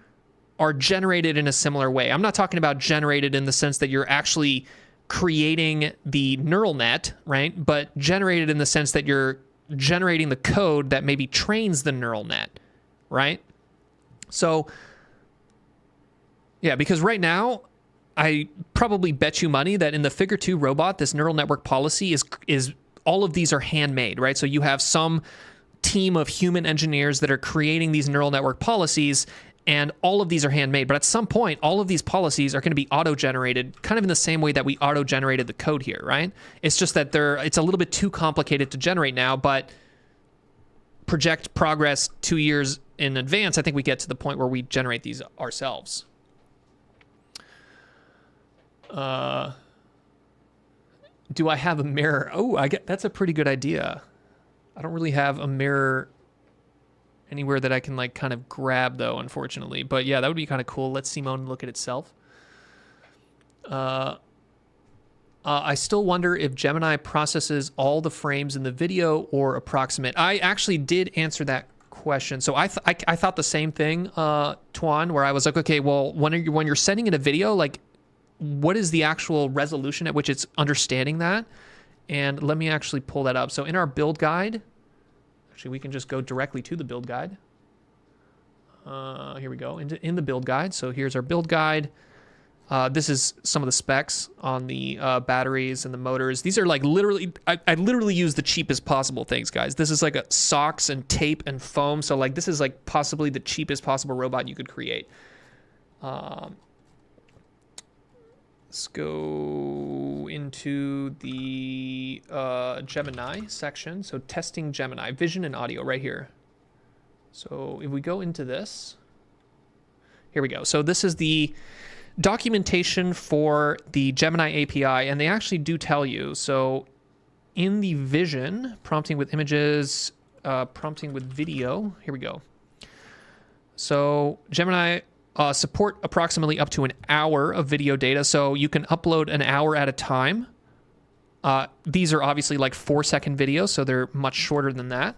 are generated in a similar way. I'm not talking about generated in the sense that you're actually creating the neural net, right? But generated in the sense that you're generating the code that maybe trains the neural net, right? So, yeah, because right now, I probably bet you money that in the Figure 2 robot, this neural network policy is all of these are handmade, right? So you have some team of human engineers that are creating these neural network policies, and all of these are handmade. But at some point, all of these policies are going to be auto-generated, kind of in the same way that we auto-generated the code here, right? It's just that it's a little bit too complicated to generate now, but project progress 2 years in advance, I think we get to the point where we generate these ourselves. Do I have a mirror? Oh, that's a pretty good idea. I don't really have a mirror anywhere that I can like kind of grab though, unfortunately. But yeah, that would be kind of cool. Let Simón look at itself. I still wonder if Gemini processes all the frames in the video or approximate. I actually did answer that question. So I thought the same thing, Tuan, where I was like, okay, well, when you're sending in a video, like, what is the actual resolution at which it's understanding that? And let me actually pull that up. So in our build guide, actually we can just go directly to the build guide. Here we go, in the build guide. So here's our build guide. This is some of the specs on the batteries and the motors. These are like literally, I literally use the cheapest possible things, guys. This is like a socks and tape and foam. So like this is like possibly the cheapest possible robot you could create. Let's go into the Gemini section. So testing Gemini, vision and audio right here. So if we go into this, here we go. So this is the documentation for the Gemini API, and they actually do tell you. So in the vision, prompting with images, prompting with video, here we go. So Gemini support approximately up to an hour of video data. So you can upload an hour at a time. These are obviously like 4-second videos, so they're much shorter than that.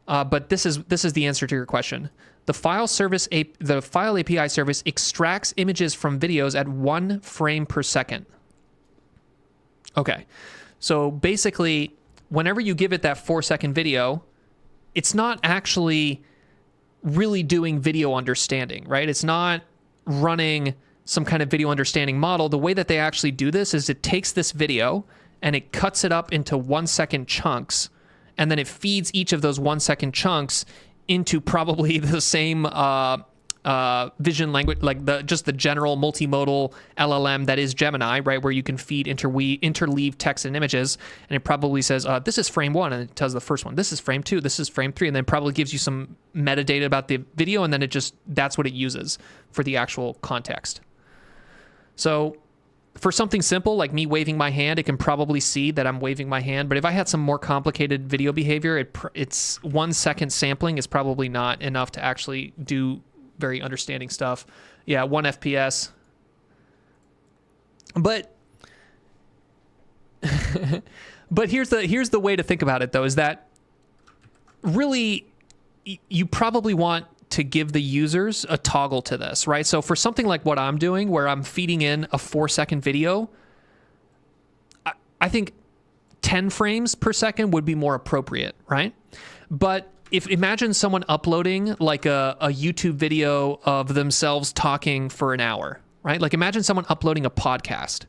But this is the answer to your question. The file API service extracts images from videos at 1 frame per second. Okay, so basically, whenever you give it that 4-second video, it's not actually really doing video understanding, right? It's not running some kind of video understanding model. The way that they actually do this is it takes this video and it cuts it up into 1-second chunks, and then it feeds each of those 1-second chunks into probably the same vision language, like just the general multimodal LLM that is Gemini, right? Where you can feed interleave text and images, and it probably says, this is frame 1, and it tells the first one, this is frame 2, this is frame 3, and then probably gives you some metadata about the video, and then that's what it uses for the actual context. So for something simple like me waving my hand, it can probably see that I'm waving my hand. But if I had some more complicated video behavior, it's 1-second sampling is probably not enough to actually do very understanding stuff. Yeah, 1 FPS. But but here's the way to think about it, though, is that really you probably want to give the users a toggle to this, right? So for something like what I'm doing, where I'm feeding in a 4-second video, I think 10 frames per second would be more appropriate, right? But imagine someone uploading like a YouTube video of themselves talking for an hour, right? Like imagine someone uploading a podcast,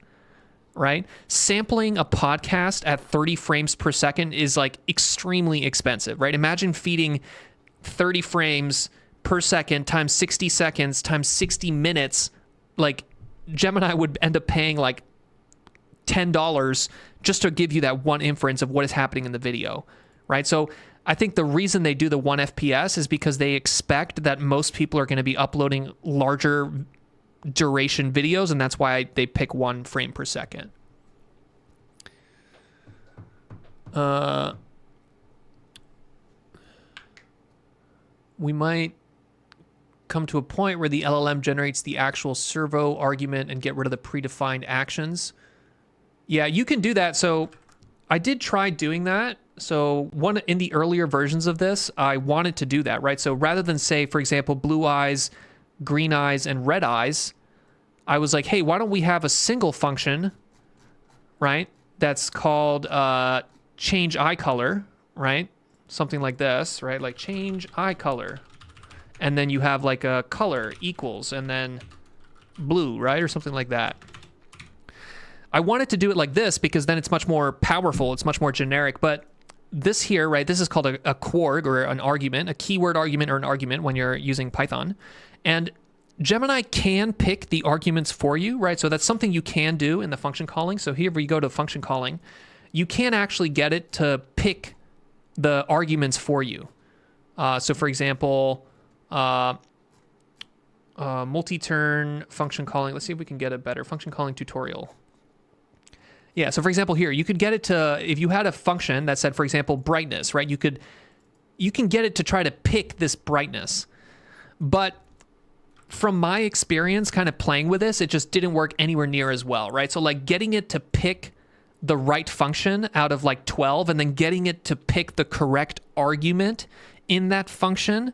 right? Sampling a podcast at 30 frames per second is like extremely expensive, right? Imagine feeding 30 frames per second times 60 seconds times 60 minutes. Like Gemini would end up paying like $10 just to give you that one inference of what is happening in the video, right? So I think the reason they do the 1 FPS is because they expect that most people are going to be uploading larger duration videos, and that's why they pick 1 frame per second. We might come to a point where the LLM generates the actual servo argument and get rid of the predefined actions. Yeah, you can do that. So I did try doing that. So in the earlier versions of this, I wanted to do that, right? So rather than say, for example, blue eyes, green eyes, and red eyes, I was like, hey, why don't we have a single function, right? That's called change eye color, right? Something like this, right? Like change eye color. And then you have like a color equals and then blue, right? Or something like that. I wanted to do it like this because then it's much more powerful. It's much more generic. But this here, right? This is called a kwarg, or an argument, a keyword argument or an argument when you're using Python. And Gemini can pick the arguments for you, right? So that's something you can do in the function calling. So here we go to function calling. You can actually get it to pick the arguments for you. So for example, multi-turn function calling. Let's see if we can get a better function calling tutorial. Yeah, so for example here, you could get it to, if you had a function that said, for example, brightness, right? You can get it to try to pick this brightness. But from my experience kind of playing with this, it just didn't work anywhere near as well, right? So like getting it to pick the right function out of like 12 and then getting it to pick the correct argument in that function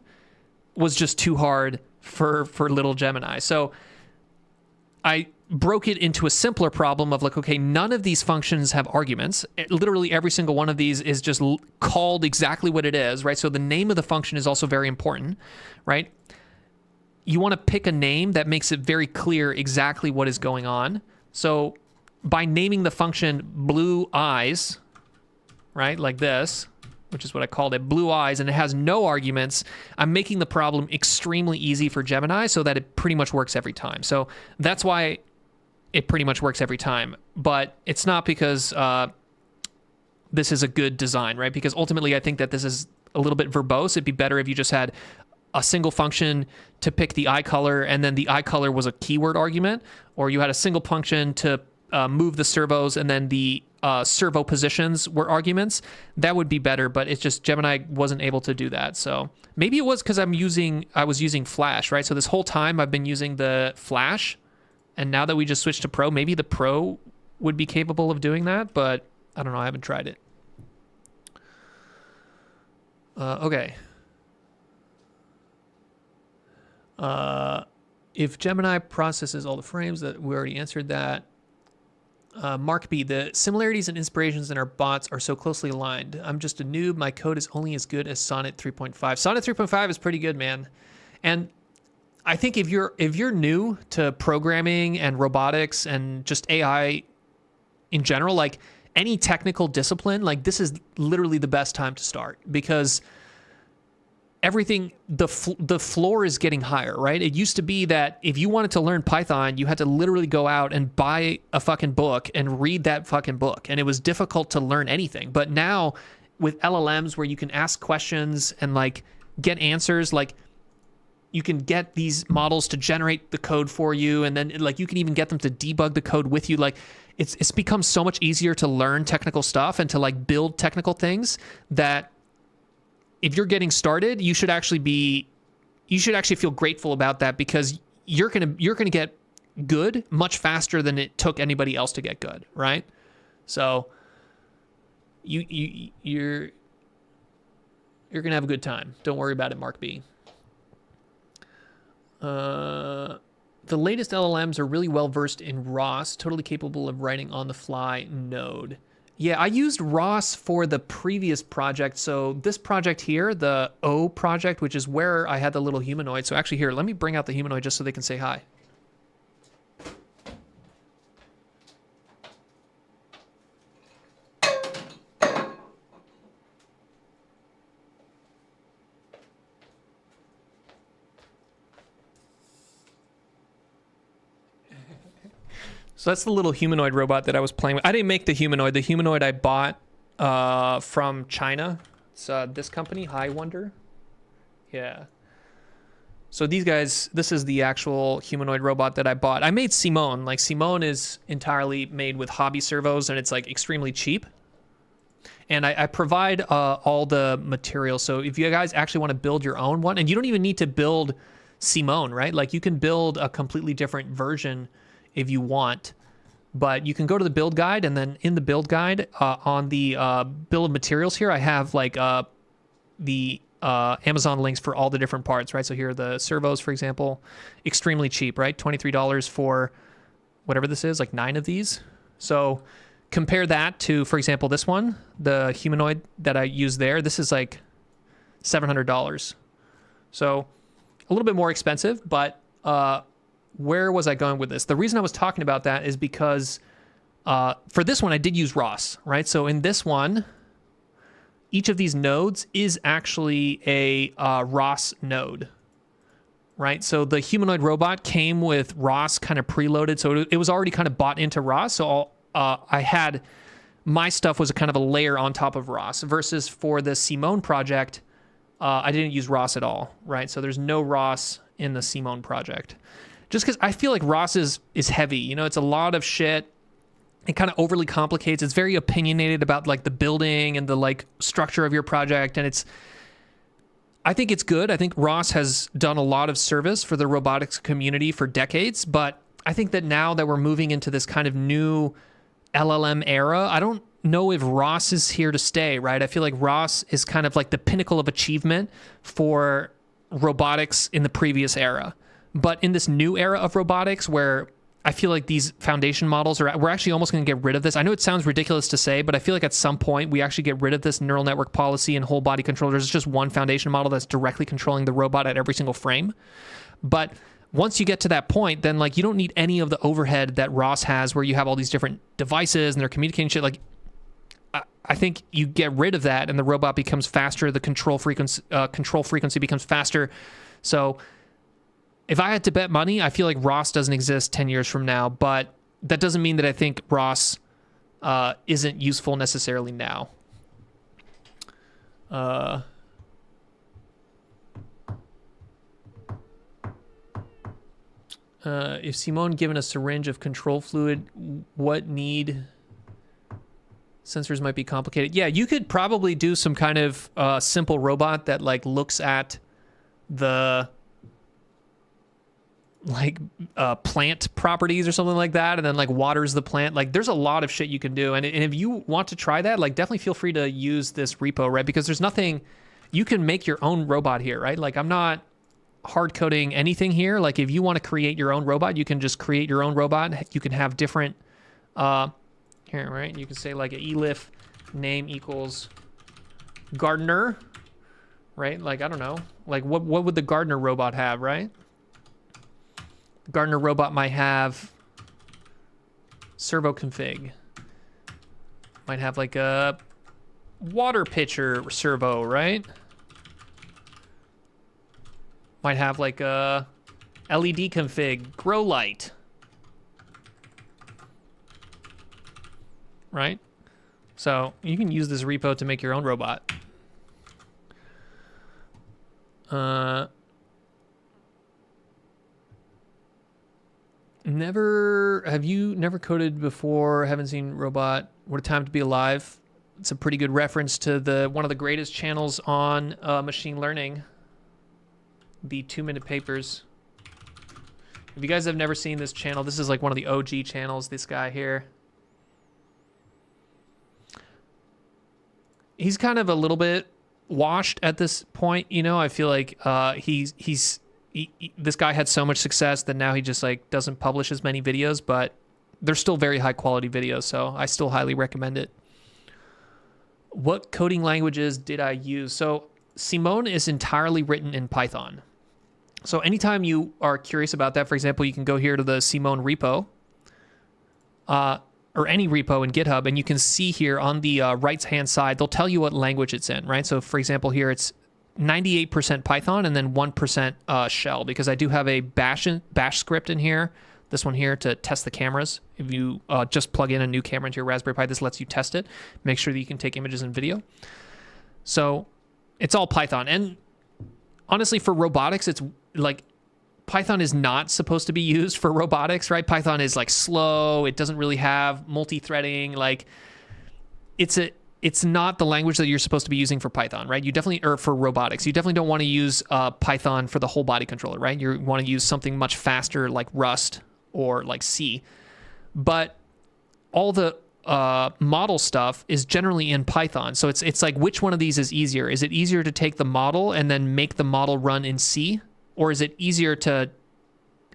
was just too hard for little Gemini. So I broke it into a simpler problem of like, okay, none of these functions have arguments. Literally every single one of these is just called exactly what it is, right? So the name of the function is also very important, right? You want to pick a name that makes it very clear exactly what is going on. So by naming the function blue eyes, right, like this, which is what I called it, blue eyes, and it has no arguments, I'm making the problem extremely easy for Gemini so that it pretty much works every time. So that's why it pretty much works every time. But it's not because this is a good design, right? Because ultimately I think that this is a little bit verbose. It'd be better if you just had a single function to pick the eye color, and then the eye color was a keyword argument, or you had a single function to move the servos and then the servo positions were arguments, that would be better. But it's just Gemini wasn't able to do that. So maybe it was because I was using Flash, right? So this whole time I've been using the Flash, and now that we just switched to Pro, maybe the Pro would be capable of doing that, but I don't know. I haven't tried it. Okay. If Gemini processes all the frames, that we already answered that. Mark B, the similarities and inspirations in our bots are so closely aligned. I'm just a noob. My code is only as good as Sonnet 3.5. Sonnet 3.5 is pretty good, man. And I think if you're new to programming and robotics and just AI in general, like any technical discipline, like this is literally the best time to start, because everything, the floor is getting higher, right? It used to be that if you wanted to learn Python, you had to literally go out and buy a fucking book and read that fucking book, and it was difficult to learn anything. But now with LLMs, where you can ask questions and like get answers, like you can get these models to generate the code for you, and then like you can even get them to debug the code with you. Like it's become so much easier to learn technical stuff and to like build technical things, that if you're getting started, you should actually feel grateful about that, because you're gonna get good much faster than it took anybody else to get good, right? So you're gonna have a good time. Don't worry about it, Mark B. The latest LLMs are really well versed in ROS, totally capable of writing on the fly Node. Yeah, I used ROS for the previous project. So this project here, the O project, which is where I had the little humanoid. So actually here, let me bring out the humanoid just so they can say hi. So that's the little humanoid robot that I was playing with. I didn't make the humanoid. The humanoid I bought from China. It's this company, High Wonder. Yeah. So these guys, this is the actual humanoid robot that I bought. I made Simón. Like Simón is entirely made with hobby servos, and it's like extremely cheap. And I provide all the materials. So if you guys actually want to build your own one, and you don't even need to build Simón, right? Like you can build a completely different version if you want, but you can go to the build guide, and then in the build guide on the bill of materials here, I have like the Amazon links for all the different parts, right? So here are the servos, for example, extremely cheap, right? $23 for whatever this is, like 9 of these. So compare that to, for example, this one, the humanoid that I use there. This is like $700. So a little bit more expensive, but where was I going with this? The reason I was talking about that is because for this one, I did use ROS, right? So in this one, each of these nodes is actually a ROS node, right? So the humanoid robot came with ROS kind of preloaded. So it was already kind of bought into ROS. So I had, my stuff was a kind of a layer on top of ROS, versus for the Simón project, I didn't use ROS at all, right? So there's no ROS in the Simón project. Just because I feel like ROS is heavy. You know, it's a lot of shit. It kind of overly complicates. It's very opinionated about like the building and the like structure of your project. And I think it's good. I think ROS has done a lot of service for the robotics community for decades. But I think that now that we're moving into this kind of new LLM era, I don't know if ROS is here to stay, right? I feel like ROS is kind of like the pinnacle of achievement for robotics in the previous era. But in this new era of robotics, where I feel like these foundation models we're actually almost going to get rid of this. I know it sounds ridiculous to say, but I feel like at some point we actually get rid of this neural network policy and whole body control. There's just one foundation model that's directly controlling the robot at every single frame. But once you get to that point, then like you don't need any of the overhead that ROS has, where you have all these different devices and they're communicating shit. Like I think you get rid of that and the robot becomes faster. The control frequency becomes faster. So if I had to bet money, I feel like ROS doesn't exist 10 years from now, but that doesn't mean that I think ROS isn't useful necessarily now. If Simón given a syringe of control fluid, what need sensors might be complicated? Yeah, you could probably do some kind of simple robot that like looks at the like plant properties or something like that, and then like waters the plant. Like there's a lot of shit you can do, and if you want to try that, like definitely feel free to use this repo, right? Because there's nothing, you can make your own robot here, right? Like I'm not hard coding anything here. Like if you want to create your own robot, you can just create your own robot. You can have different here, right? You can say like a elif name equals gardener, right? Like I don't know, like what would the gardener robot have, right? The gardener robot might have servo config, might have like a water pitcher servo, right? Might have like a LED config, grow light, right? So you can use this repo to make your own robot. Have you never coded before? Haven't seen robot. What a time to be alive. It's a pretty good reference to one of the greatest channels on machine learning. The 2-minute papers. If you guys have never seen this channel, this is like one of the OG channels, this guy here. He's kind of a little bit washed at this point, you know. I feel like this guy had so much success that now he just like doesn't publish as many videos, but they're still very high quality videos, so I still highly recommend it. What coding languages did I use? So Simón is entirely written in Python. So anytime you are curious about that, for example, you can go here to the Simón repo, or any repo in GitHub, and you can see here on the right-hand side, they'll tell you what language it's in, right? So for example, here it's 98% Python and then 1% shell, because I do have a bash script in here, this one here, to test the cameras. If you just plug in a new camera into your Raspberry Pi, this lets you test it, make sure that you can take images and video. So it's all Python. And honestly, for robotics, it's like Python is not supposed to be used for robotics, right? Python is like slow. It doesn't really have multi-threading. Like it's not the language that you're supposed to be using for Python, right? You definitely, or for robotics, you definitely don't want to use Python for the whole body controller, right? You want to use something much faster like Rust or like C. But all the model stuff is generally in Python. So it's like, which one of these is easier? Is it easier to take the model and then make the model run in C? Or is it easier to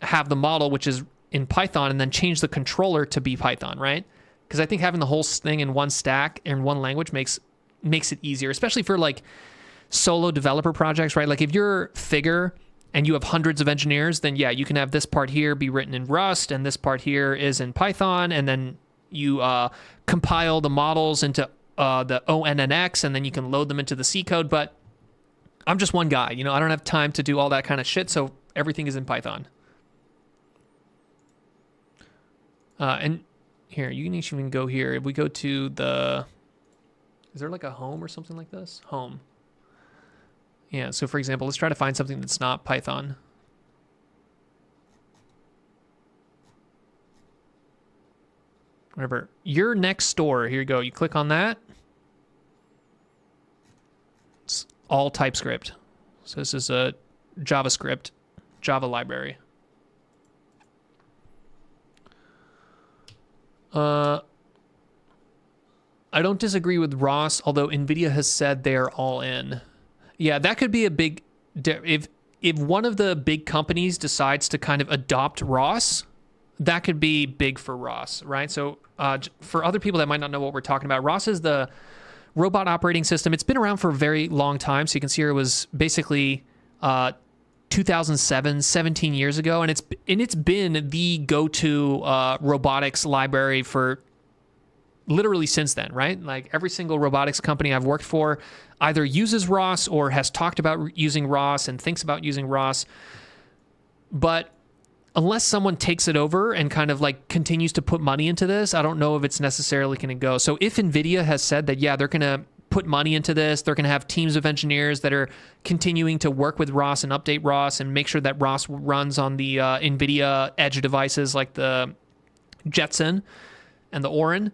have the model, which is in Python, and then change the controller to be Python, right? Because I think having the whole thing in one stack and one language makes it easier, especially for like solo developer projects, right? Like if you're Figure and you have hundreds of engineers, then yeah, you can have this part here be written in Rust and this part here is in Python, and then you compile the models into the ONNX, and then you can load them into the C code. But I'm just one guy, you know, I don't have time to do all that kind of shit, so everything is in Python. And here, you can even go here. If we go to the, is there like a home or something like this? Home. Yeah, so for example, let's try to find something that's not Python. Whatever. Your next store, here you go. You click on that. It's all TypeScript. So this is a JavaScript, Java library. I don't disagree with Ross, although NVIDIA has said they're all in. Yeah, that could be a big... If one of the big companies decides to kind of adopt Ross, that could be big for Ross, right? So for other people that might not know what we're talking about, Ross is the robot operating system. It's been around for a very long time. So you can see here it was basically 2007, 17 years ago, and it's been the go-to robotics library for literally since then, right? Like every single robotics company I've worked for either uses Ross or has talked about using Ross and thinks about using Ross. But unless someone takes it over and kind of like continues to put money into this, I don't know if it's necessarily going to go. So if NVIDIA has said that, yeah, they're going to put money into this. They're going to have teams of engineers that are continuing to work with ROS and update ROS and make sure that ROS runs on the NVIDIA edge devices like the Jetson and the Orin.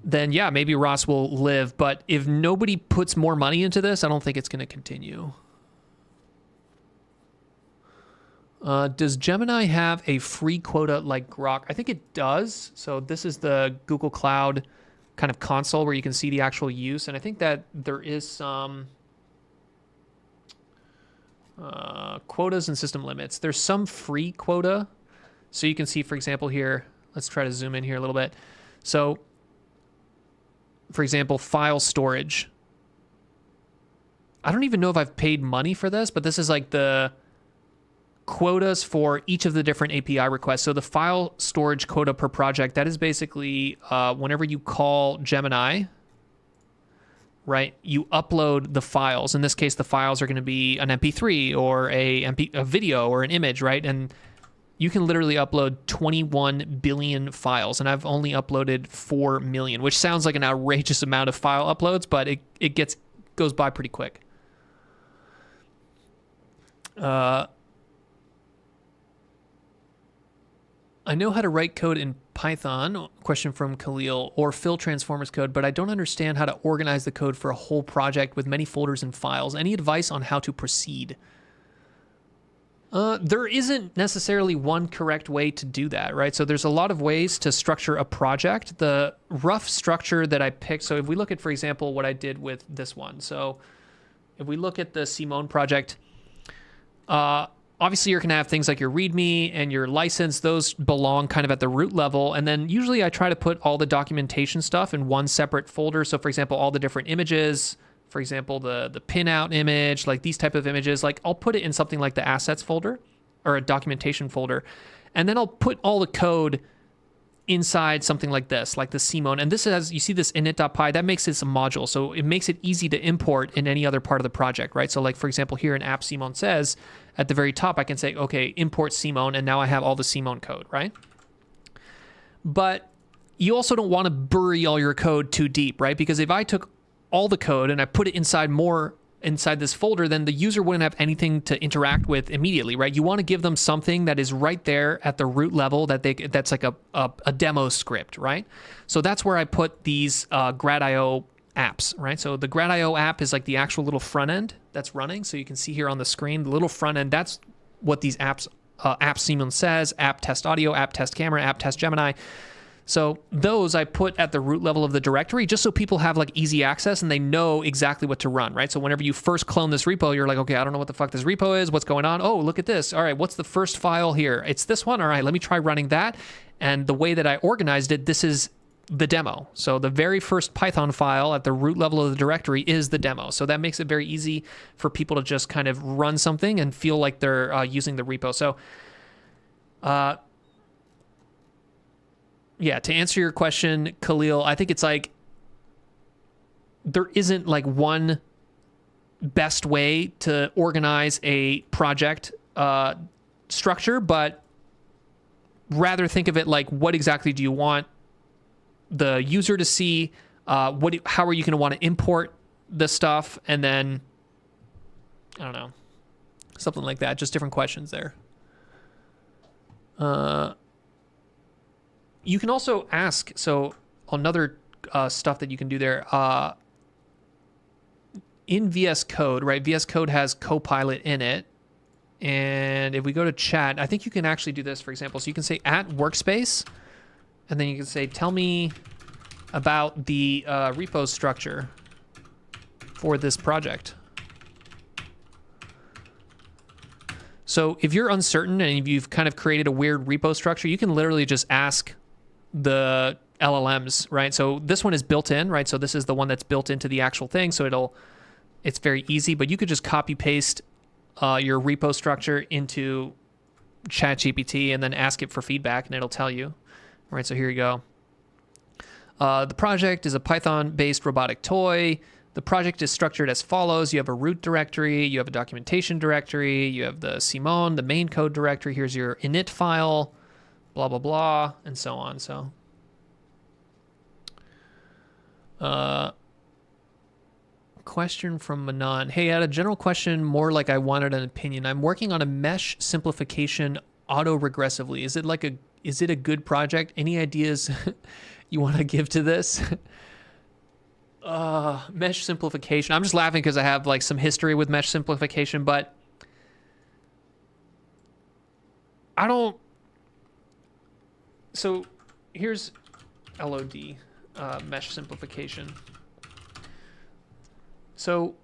Then yeah, maybe ROS will live. But if nobody puts more money into this, I don't think it's going to continue. Does Gemini have a free quota like Grok? I think it does. So this is the Google Cloud kind of console where you can see the actual use. And I think that there is some quotas and system limits. There's some free quota. So you can see, for example, here, let's try to zoom in here a little bit. So, for example, file storage. I don't even know if I've paid money for this, but this is like the quotas for each of the different API requests. So the file storage quota per project, that is basically whenever you call Gemini, right, you upload the files. In this case, the files are going to be an MP3 or a video or an image, right? And you can literally upload 21 billion files, and I've only uploaded 4 million, which sounds like an outrageous amount of file uploads, but it goes by pretty quick. I know how to write code in Python, question from Khalil, or fill transformers code, but I don't understand how to organize the code for a whole project with many folders and files. Any advice on how to proceed? There isn't necessarily one correct way to do that, right? So there's a lot of ways to structure a project. The rough structure that I picked, so if we look at, for example, what I did with this one. So if we look at the Simón project, obviously, you're going to have things like your README and your license. Those belong kind of at the root level. And then usually I try to put all the documentation stuff in one separate folder. So for example, all the different images, for example, the pinout image, like these type of images, like I'll put it in something like the assets folder or a documentation folder. And then I'll put all the code inside something like this, like the Simón. And this has, you see this init.py, that makes this a module. So it makes it easy to import in any other part of the project, right? So like, for example, here in app Simón says, at the very top, I can say, okay, import Simón, and now I have all the Simón code, right? But you also don't want to bury all your code too deep, right? Because if I took all the code and I put it inside this folder, then the user wouldn't have anything to interact with immediately, right? You want to give them something that is right there at the root level that's like a demo script, right? So that's where I put these grad.io apps, right? So the grad.io app is like the actual little front end that's running. So you can see here on the screen, the little front end, that's what these apps, app Simón says, app test audio, app test camera, app test Gemini. So those I put at the root level of the directory just so people have like easy access and they know exactly what to run, right? So whenever you first clone this repo, you're like, okay, I don't know what the fuck this repo is. What's going on? Oh, look at this. All right, what's the first file here? It's this one. All right, let me try running that. And the way that I organized it, this is the demo. So the very first Python file at the root level of the directory is the demo. So that makes it very easy for people to just kind of run something and feel like they're using the repo. So yeah, to answer your question, Khalil, I think it's like there isn't like one best way to organize a project structure, but rather think of it like, what exactly do you want the user to see? How are you going to want to import the stuff? And then, I don't know, something like that. Just different questions there. You can also ask, so another stuff that you can do there, in VS Code, right? VS Code has Copilot in it. And if we go to chat, I think you can actually do this, for example. So you can say at workspace, and then you can say, tell me about the repo structure for this project. So if you're uncertain and if you've kind of created a weird repo structure, you can literally just ask the LLMs, right? So this one is built in, right? So this is the one that's built into the actual thing. So it's very easy, but you could just copy paste your repo structure into ChatGPT and then ask it for feedback and it'll tell you. All right, so here you go. The project is a Python-based robotic toy. The project is structured as follows. You have a root directory, you have a documentation directory, you have the Simón, the main code directory. Here's your init file, blah, blah, blah, and so on. So, Question from Manon. Hey, I had a general question, more like I wanted an opinion. I'm working on a mesh simplification auto-regressively. Is it a good project? Any ideas you want to give to this? Mesh simplification. I'm just laughing because I have like some history with mesh simplification, but I don't. So here's LOD, mesh simplification. So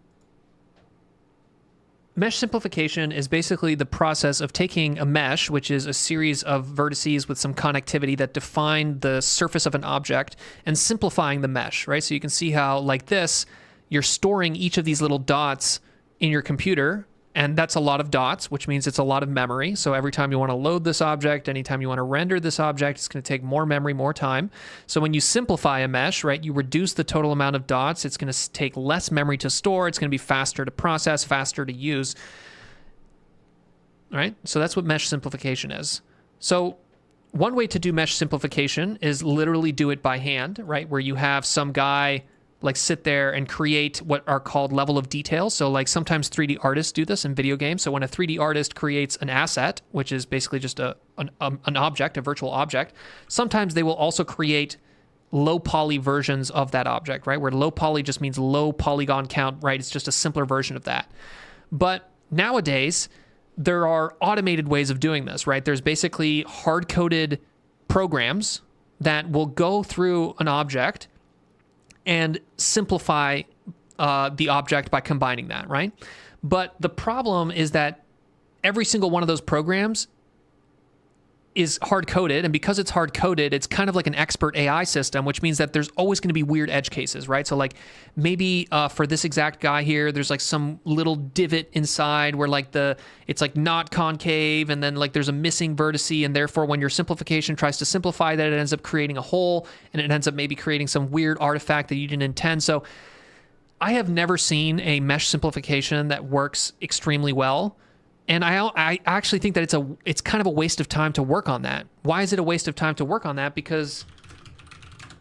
mesh simplification is basically the process of taking a mesh, which is a series of vertices with some connectivity that define the surface of an object, and simplifying the mesh, right? So you can see how, like this, you're storing each of these little dots in your computer, and that's a lot of dots, which means it's a lot of memory. So every time you want to load this object, anytime you want to render this object, it's going to take more memory, more time. So when you simplify a mesh, right, you reduce the total amount of dots. It's going to take less memory to store. It's going to be faster to process, faster to use. All right? So that's what mesh simplification is. So one way to do mesh simplification is literally do it by hand, right, where you have some guy like sit there and create what are called level of detail. So like sometimes 3D artists do this in video games. So when a 3D artist creates an asset, which is basically just an object, a virtual object, sometimes they will also create low poly versions of that object, right? Where low poly just means low polygon count, right? It's just a simpler version of that. But nowadays, there are automated ways of doing this, right? There's basically hard-coded programs that will go through an object and simplify the object by combining that, right? But the problem is that every single one of those programs is hard-coded, and because it's hard-coded, it's kind of like an expert AI system, which means that there's always going to be weird edge cases, right? So like maybe for this exact guy here, there's like some little divot inside where like it's like not concave, and then like there's a missing vertice, and therefore when your simplification tries to simplify that, it ends up creating a hole, and it ends up maybe creating some weird artifact that you didn't intend. So I have never seen a mesh simplification that works extremely well. And I actually think that it's kind of a waste of time to work on that. Why is it a waste of time to work on that? Because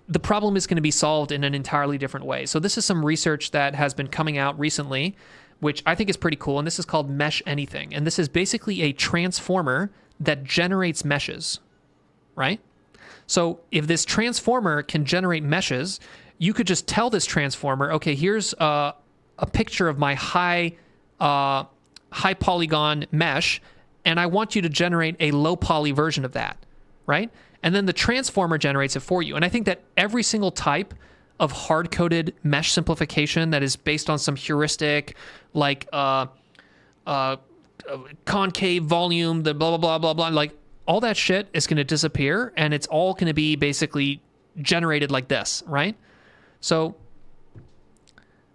the problem is going to be solved in an entirely different way. So this is some research that has been coming out recently, which I think is pretty cool. And this is called Mesh Anything. And this is basically a transformer that generates meshes, right? So if this transformer can generate meshes, you could just tell this transformer, okay, here's a picture of my high polygon mesh, and I want you to generate a low poly version of that, right? And then the transformer generates it for you. And I think that every single type of hard-coded mesh simplification that is based on some heuristic, like concave volume, the blah, blah, blah, blah, blah, like all that shit is going to disappear, and it's all going to be basically generated like this, right? So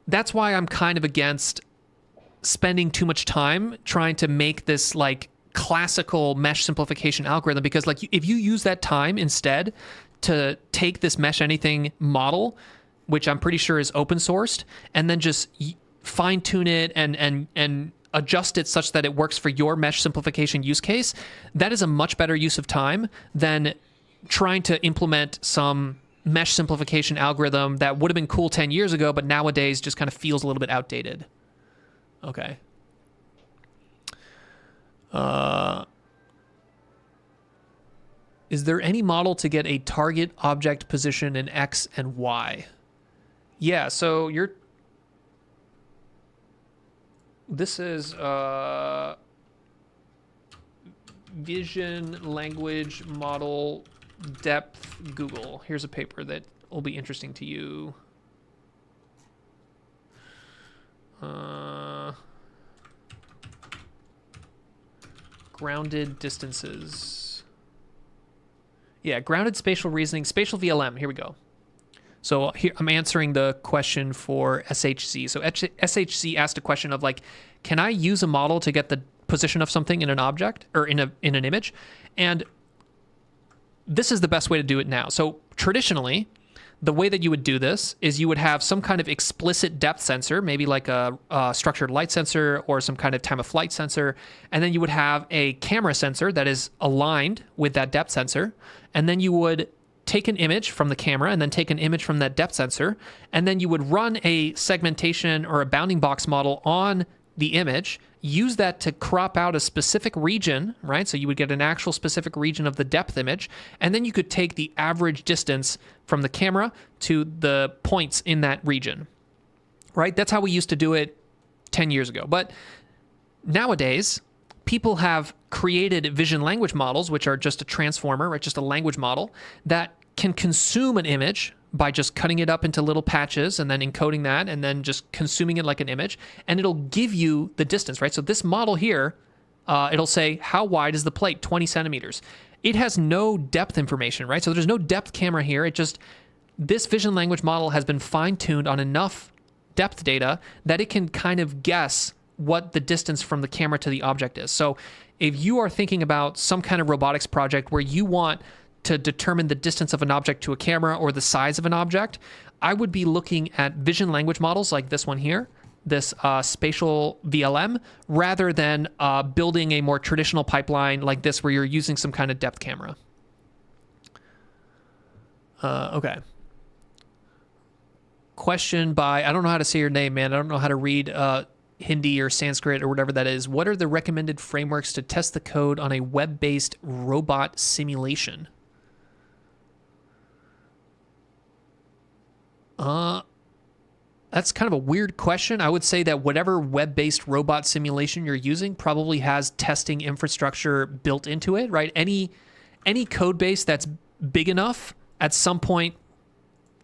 that's why I'm kind of against spending too much time trying to make this like classical mesh simplification algorithm, because like if you use that time instead to take this Mesh Anything model, which I'm pretty sure is open sourced, and then just fine tune it and adjust it such that it works for your mesh simplification use case, that is a much better use of time than trying to implement some mesh simplification algorithm that would have been cool 10 years ago, but nowadays just kind of feels a little bit outdated. Okay. Is there any model to get a target object position in X and Y? Yeah, so this is vision language model depth Google. Here's a paper that will be interesting to you. Grounded distances. Yeah, grounded spatial reasoning, spatial VLM. Here we go. So here I'm answering the question for SHC. So SHC asked a question of like, can I use a model to get the position of something in an object or in an image? And this is the best way to do it now. So traditionally, the way that you would do this is you would have some kind of explicit depth sensor, maybe like a structured light sensor or some kind of time of flight sensor. And then you would have a camera sensor that is aligned with that depth sensor. And then you would take an image from the camera and then take an image from that depth sensor, and then you would run a segmentation or a bounding box model on the image, use that to crop out a specific region, right? So you would get an actual specific region of the depth image, and then you could take the average distance from the camera to the points in that region, right? That's how we used to do it 10 years ago. But nowadays, people have created vision language models, which are just a transformer, right? Just a language model that can consume an image by just cutting it up into little patches and then encoding that and then just consuming it like an image. And it'll give you the distance, right? So this model here, it'll say, how wide is the plate? 20 centimeters. It has no depth information, right? So there's no depth camera here. This vision language model has been fine-tuned on enough depth data that it can kind of guess what the distance from the camera to the object is. So if you are thinking about some kind of robotics project where you want to determine the distance of an object to a camera or the size of an object, I would be looking at vision language models like this one here, this spatial VLM, rather than building a more traditional pipeline like this where you're using some kind of depth camera. Okay. Question by, I don't know how to say your name, man. I don't know how to read Hindi or Sanskrit or whatever that is. What are the recommended frameworks to test the code on a web-based robot simulation? That's kind of a weird question. I would say that whatever web-based robot simulation you're using probably has testing infrastructure built into it, right? Any code base that's big enough, at some point,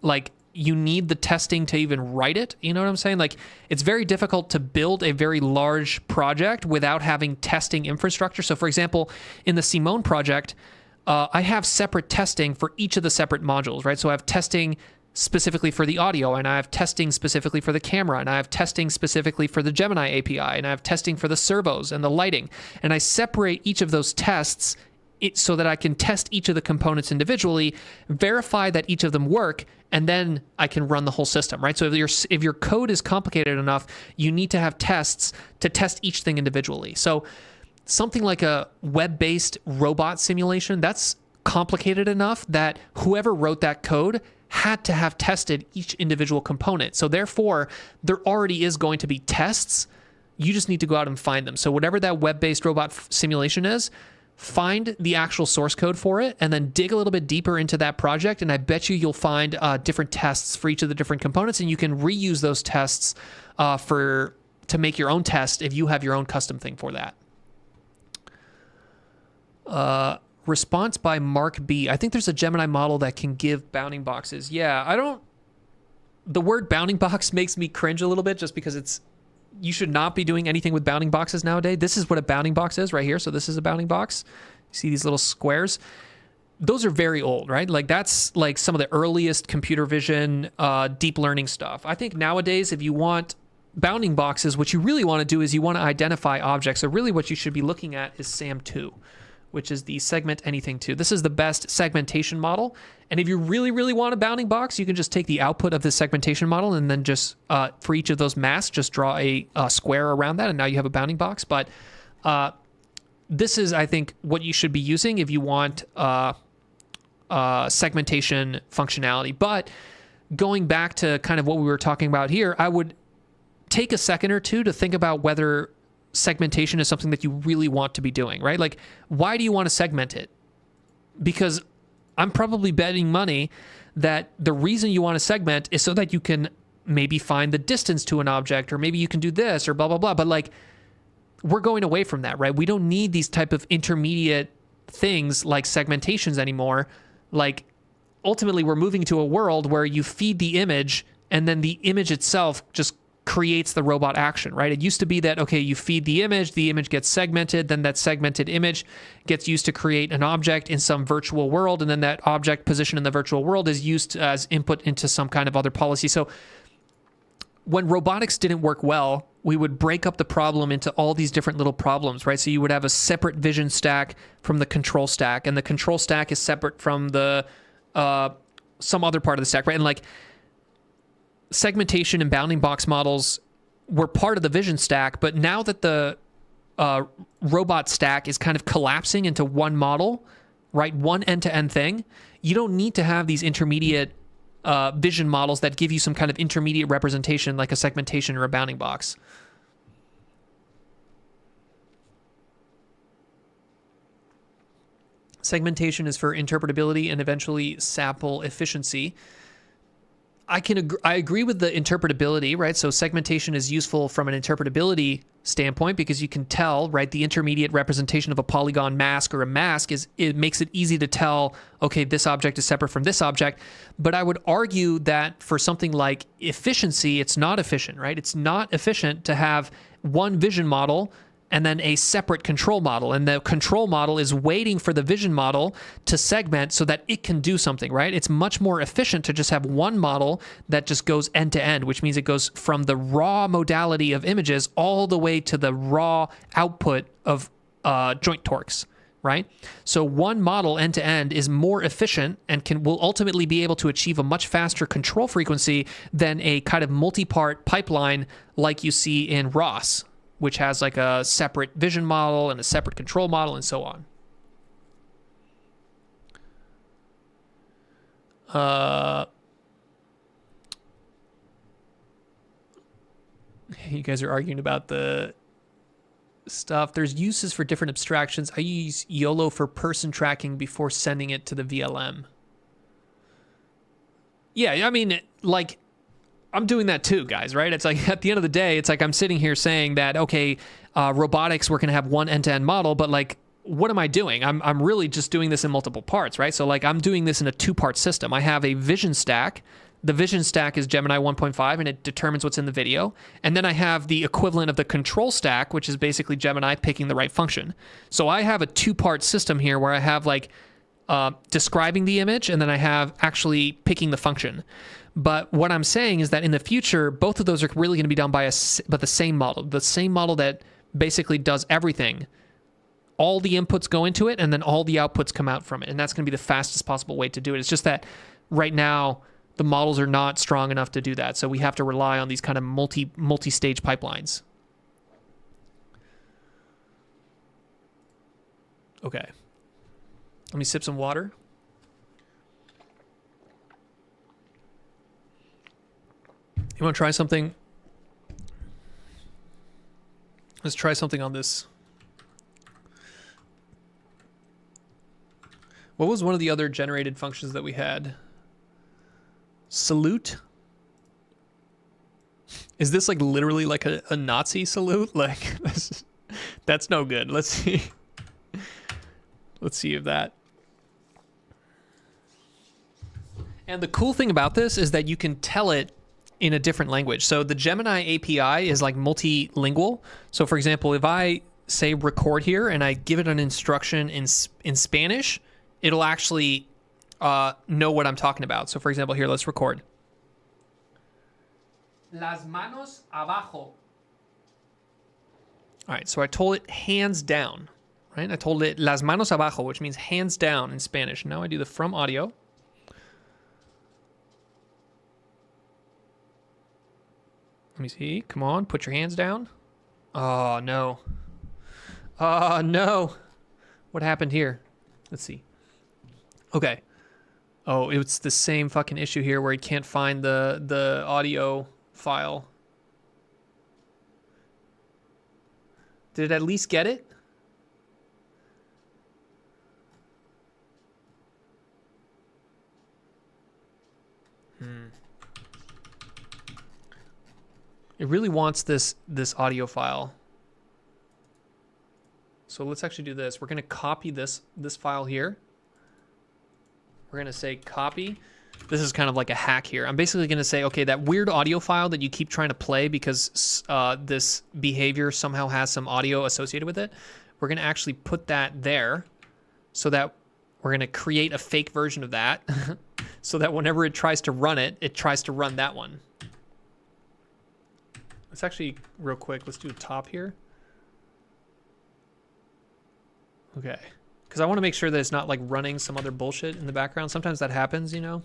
like, you need the testing to even write it. You know what I'm saying? Like, it's very difficult to build a very large project without having testing infrastructure. So, for example, in the Simón project, I have separate testing for each of the separate modules, right? So I have testing specifically for the audio, and I have testing specifically for the camera, and I have testing specifically for the Gemini API, and I have testing for the servos and the lighting. And I separate each of those tests so that I can test each of the components individually, verify that each of them work, and then I can run the whole system, right? So if your code is complicated enough, you need to have tests to test each thing individually. So something like a web-based robot simulation, that's complicated enough that whoever wrote that code had to have tested each individual component. So therefore, there already is going to be tests. You just need to go out and find them. So whatever that web-based robot simulation is, find the actual source code for it, and then dig a little bit deeper into that project, and I bet you'll find different tests for each of the different components, and you can reuse those tests to make your own test if you have your own custom thing for that. Response by Mark B. I think there's a Gemini model that can give bounding boxes. Yeah, the word bounding box makes me cringe a little bit just because you should not be doing anything with bounding boxes nowadays. This is what a bounding box is right here. So this is a bounding box. You see these little squares? Those are very old, right? Like, that's like some of the earliest computer vision, deep learning stuff. I think nowadays, if you want bounding boxes, what you really want to do is you want to identify objects. So really what you should be looking at is SAM2, which is the segment anything to. This is the best segmentation model. And if you really, really want a bounding box, you can just take the output of the segmentation model and then just, for each of those masks, just draw a square around that, and now you have a bounding box. But this is, I think, what you should be using if you want segmentation functionality. But going back to kind of what we were talking about here, I would take a second or two to think about whether segmentation is something that you really want to be doing, right? Like, why do you want to segment it? Because I'm probably betting money that the reason you want to segment is so that you can maybe find the distance to an object, or maybe you can do this, or blah, blah, blah. But like, we're going away from that, right? We don't need these type of intermediate things like segmentations anymore. Like, ultimately, we're moving to a world where you feed the image, and then the image itself just creates the robot action, right? It used to be that, okay, you feed the image gets segmented, then that segmented image gets used to create an object in some virtual world, and then that object position in the virtual world is used as input into some kind of other policy. So when robotics didn't work well, we would break up the problem into all these different little problems, right? So you would have a separate vision stack from the control stack, and the control stack is separate from the some other part of the stack, right? And like, segmentation and bounding box models were part of the vision stack, but now that the robot stack is kind of collapsing into one model, right, one end-to-end thing, you don't need to have these intermediate vision models that give you some kind of intermediate representation like a segmentation or a bounding box. Segmentation is for interpretability and eventually sample efficiency. I agree with the interpretability, right? So segmentation is useful from an interpretability standpoint because you can tell, right, the intermediate representation of a polygon mask or a mask it makes it easy to tell, okay, this object is separate from this object. But I would argue that for something like efficiency, it's not efficient, right? It's not efficient to have one vision model and then a separate control model. And the control model is waiting for the vision model to segment so that it can do something, right? It's much more efficient to just have one model that just goes end to end, which means it goes from the raw modality of images all the way to the raw output of joint torques, right? So one model end to end is more efficient and will ultimately be able to achieve a much faster control frequency than a kind of multi-part pipeline like you see in ROS, which has like a separate vision model and a separate control model and so on. You guys are arguing about the stuff. There's uses for different abstractions. I use YOLO for person tracking before sending it to the VLM. Yeah, I mean, like, I'm doing that too, guys, right? It's like at the end of the day, it's like I'm sitting here saying that, okay, robotics, we're going to have one end-to-end model, but like, what am I doing? I'm really just doing this in multiple parts, right? So like I'm doing this in a two-part system. I have a vision stack. The vision stack is Gemini 1.5 and it determines what's in the video. And then I have the equivalent of the control stack, which is basically Gemini picking the right function. So I have a two-part system here where I have like describing the image and then I have actually picking the function. But what I'm saying is that in the future, both of those are really going to be done by the same model that basically does everything. All the inputs go into it, and then all the outputs come out from it, and that's going to be the fastest possible way to do it. It's just that right now the models are not strong enough to do that, so we have to rely on these kind of multi-stage pipelines. Okay, let me sip some water. You want to try something? Let's try something on this. What was one of the other generated functions that we had? Salute? Is this like literally like a Nazi salute? Like, that's no good. Let's see. Let's see if that. And the cool thing about this is that you can tell it in a different language. So the Gemini API is like multilingual. So for example, if I say record here and I give it an instruction in Spanish, it'll actually know what I'm talking about. So for example, here, let's record. Las manos abajo. All right, so I told it hands down, right? I told it las manos abajo, which means hands down in Spanish. Now I do the from audio. Let me see. Come on, put your hands down. Oh, no. Oh, no. What happened here? Let's see. Okay. Oh, it's the same fucking issue here where you can't find the audio file. Did it at least get it? It really wants this audio file. So let's actually do this. We're going to copy this file here. We're going to say copy. This is kind of like a hack here. I'm basically going to say, okay, that weird audio file that you keep trying to play because this behavior somehow has some audio associated with it. We're going to actually put that there so that we're going to create a fake version of that so that whenever it tries to run it, it tries to run that one. Let's actually, real quick, let's do a top here. Okay. Because I want to make sure that it's not like running some other bullshit in the background. Sometimes that happens, you know?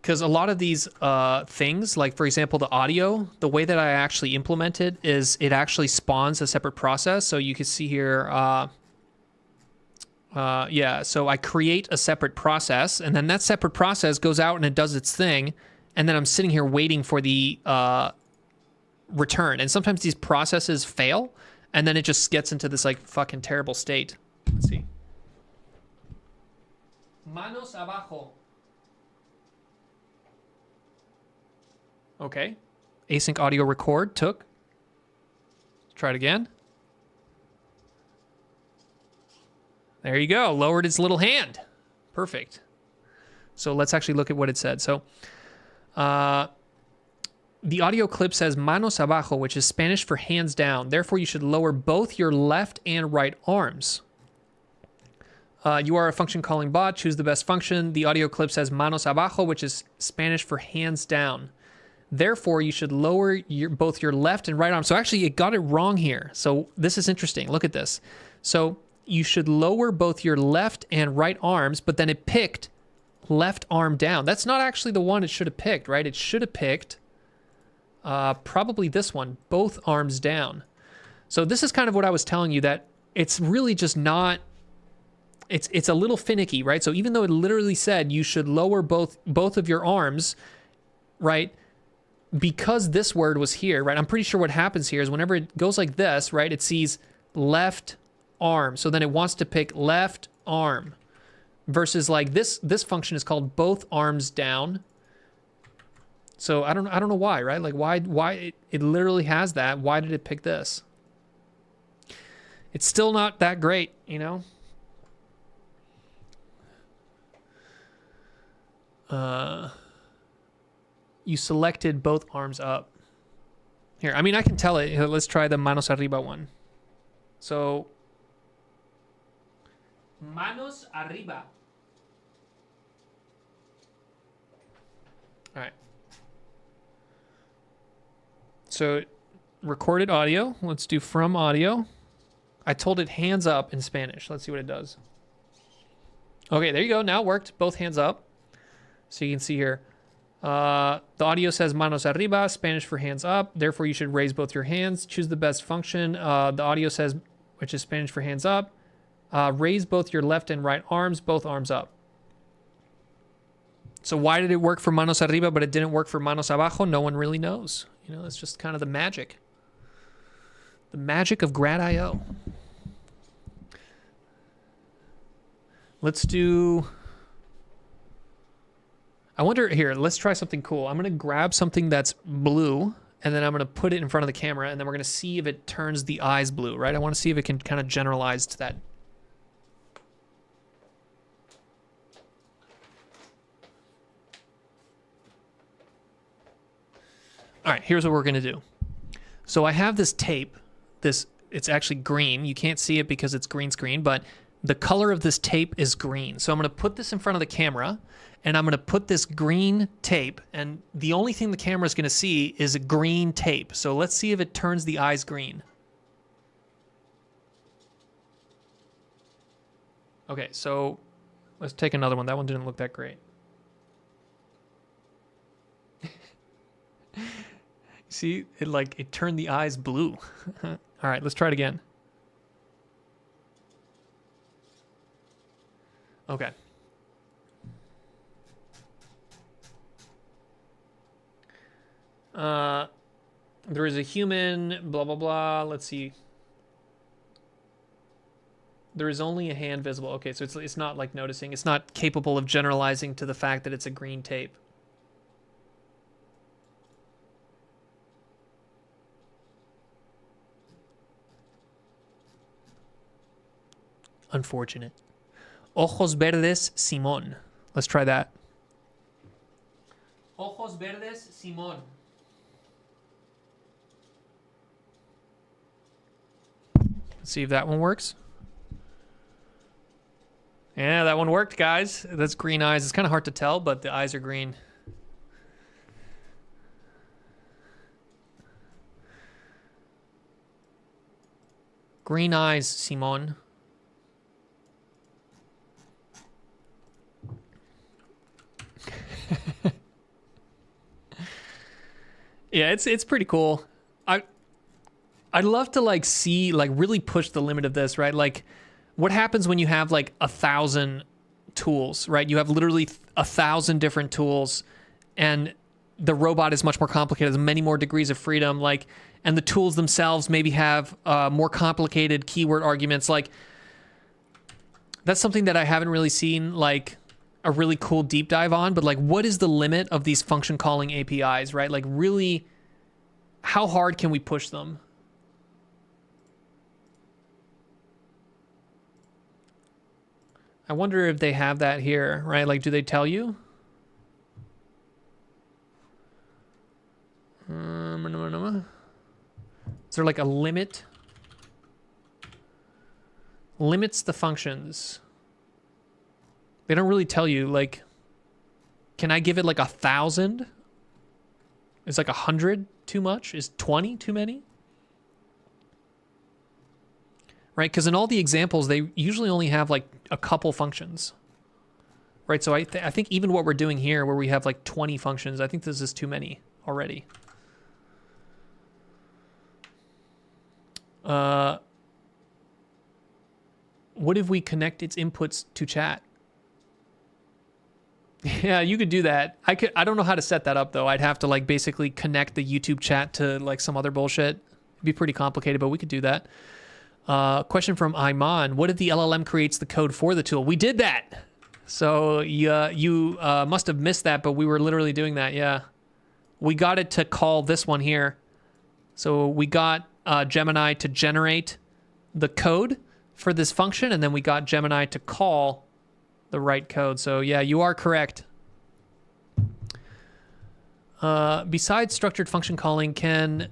Because a lot of these things, like for example, the audio, the way that I actually implement it is it actually spawns a separate process. So you can see here, Yeah, so I create a separate process, and then that separate process goes out and it does its thing, and then I'm sitting here waiting for the return. And sometimes these processes fail, and then it just gets into this like fucking terrible state. Let's see. Manos abajo. Okay. Async audio record took. Try it again. There you go. Lowered its little hand. Perfect. So let's actually look at what it said. So the audio clip says manos abajo, which is Spanish for hands down. Therefore, you should lower both your left and right arms. You are a function calling bot. Choose the best function. The audio clip says manos abajo, which is Spanish for hands down. Therefore, you should lower both your left and right arm. So actually, it got it wrong here. So this is interesting. Look at this. So you should lower both your left and right arms, but then it picked left arm down. That's not actually the one it should have picked, right? It should have picked probably this one, both arms down. So this is kind of what I was telling you, that it's really just not, it's a little finicky, right? So even though it literally said you should lower both of your arms, right? Because this word was here, right? I'm pretty sure what happens here is whenever it goes like this, right? It sees left arm. So then it wants to pick left arm versus like this function is called both arms down. So I don't know why, right? Like why it literally has that. Why did it pick this? It's still not that great, you know? You selected both arms up. Here, I mean, I can tell it. Here, let's try the manos arriba one. So, manos arriba. All right. So, recorded audio. Let's do from audio. I told it hands up in Spanish. Let's see what it does. Okay, there you go. Now it worked. Both hands up. So you can see here. The audio says manos arriba, Spanish for hands up. Therefore, you should raise both your hands. Choose the best function. The audio says, which is Spanish for hands up. Raise both your left and right arms, both arms up. So why did it work for manos arriba, but it didn't work for manos abajo? No one really knows. You know, it's just kind of the magic. The magic of Grad.io. Let's do... I wonder, here, let's try something cool. I'm going to grab something that's blue, and then I'm going to put it in front of the camera, and then we're going to see if it turns the eyes blue, right? I want to see if it can kind of generalize to that. All right, here's what we're going to do. So I have this tape. It's actually green. You can't see it because it's green screen, but the color of this tape is green. So I'm going to put this in front of the camera, and I'm going to put this green tape, and the only thing the camera is going to see is a green tape. So let's see if it turns the eyes green. Okay, so let's take another one. That one didn't look that great. See, it turned the eyes blue. All right, let's try it again. Okay. There is a human, blah, blah, blah. Let's see. There is only a hand visible. Okay, so it's not like noticing. It's not capable of generalizing to the fact that it's a green tape. Unfortunate. Ojos verdes, Simón. Let's try that. Ojos verdes, Simón. Let's see if that one works. Yeah, that one worked, guys. That's green eyes. It's kind of hard to tell, but the eyes are green. Green eyes, Simón. Yeah, it's pretty cool. I'd love to like see, like really push the limit of this, right? Like what happens when you have like 1,000 tools, right? You have literally 1,000 different tools, and the robot is much more complicated. There's many more degrees of freedom, like, and the tools themselves maybe have more complicated keyword arguments. Like, that's something that I haven't really seen like a really cool deep dive on, but like, what is the limit of these function calling APIs, right? Like, really, how hard can we push them? I wonder if they have that here, right? Like, do they tell you? Is there like a limit? Limits the functions. They don't really tell you, like, can I give it like 1,000? Is like 100 too much? Is 20 too many? Right, because in all the examples, they usually only have like a couple functions. Right, so I think even what we're doing here, where we have like 20 functions, I think this is too many already. What if we connect its inputs to chat? Yeah, you could do that. I don't know how to set that up though. I'd have to like basically connect the YouTube chat to like some other bullshit. It'd be pretty complicated, but we could do that. Question from Iman. What if the LLM creates the code for the tool? We did that. So you must have missed that, but we were literally doing that. Yeah, we got it to call this one here. So we got Gemini to generate the code for this function, and then we got Gemini to call the right code. So yeah, you are correct. Besides structured function calling, can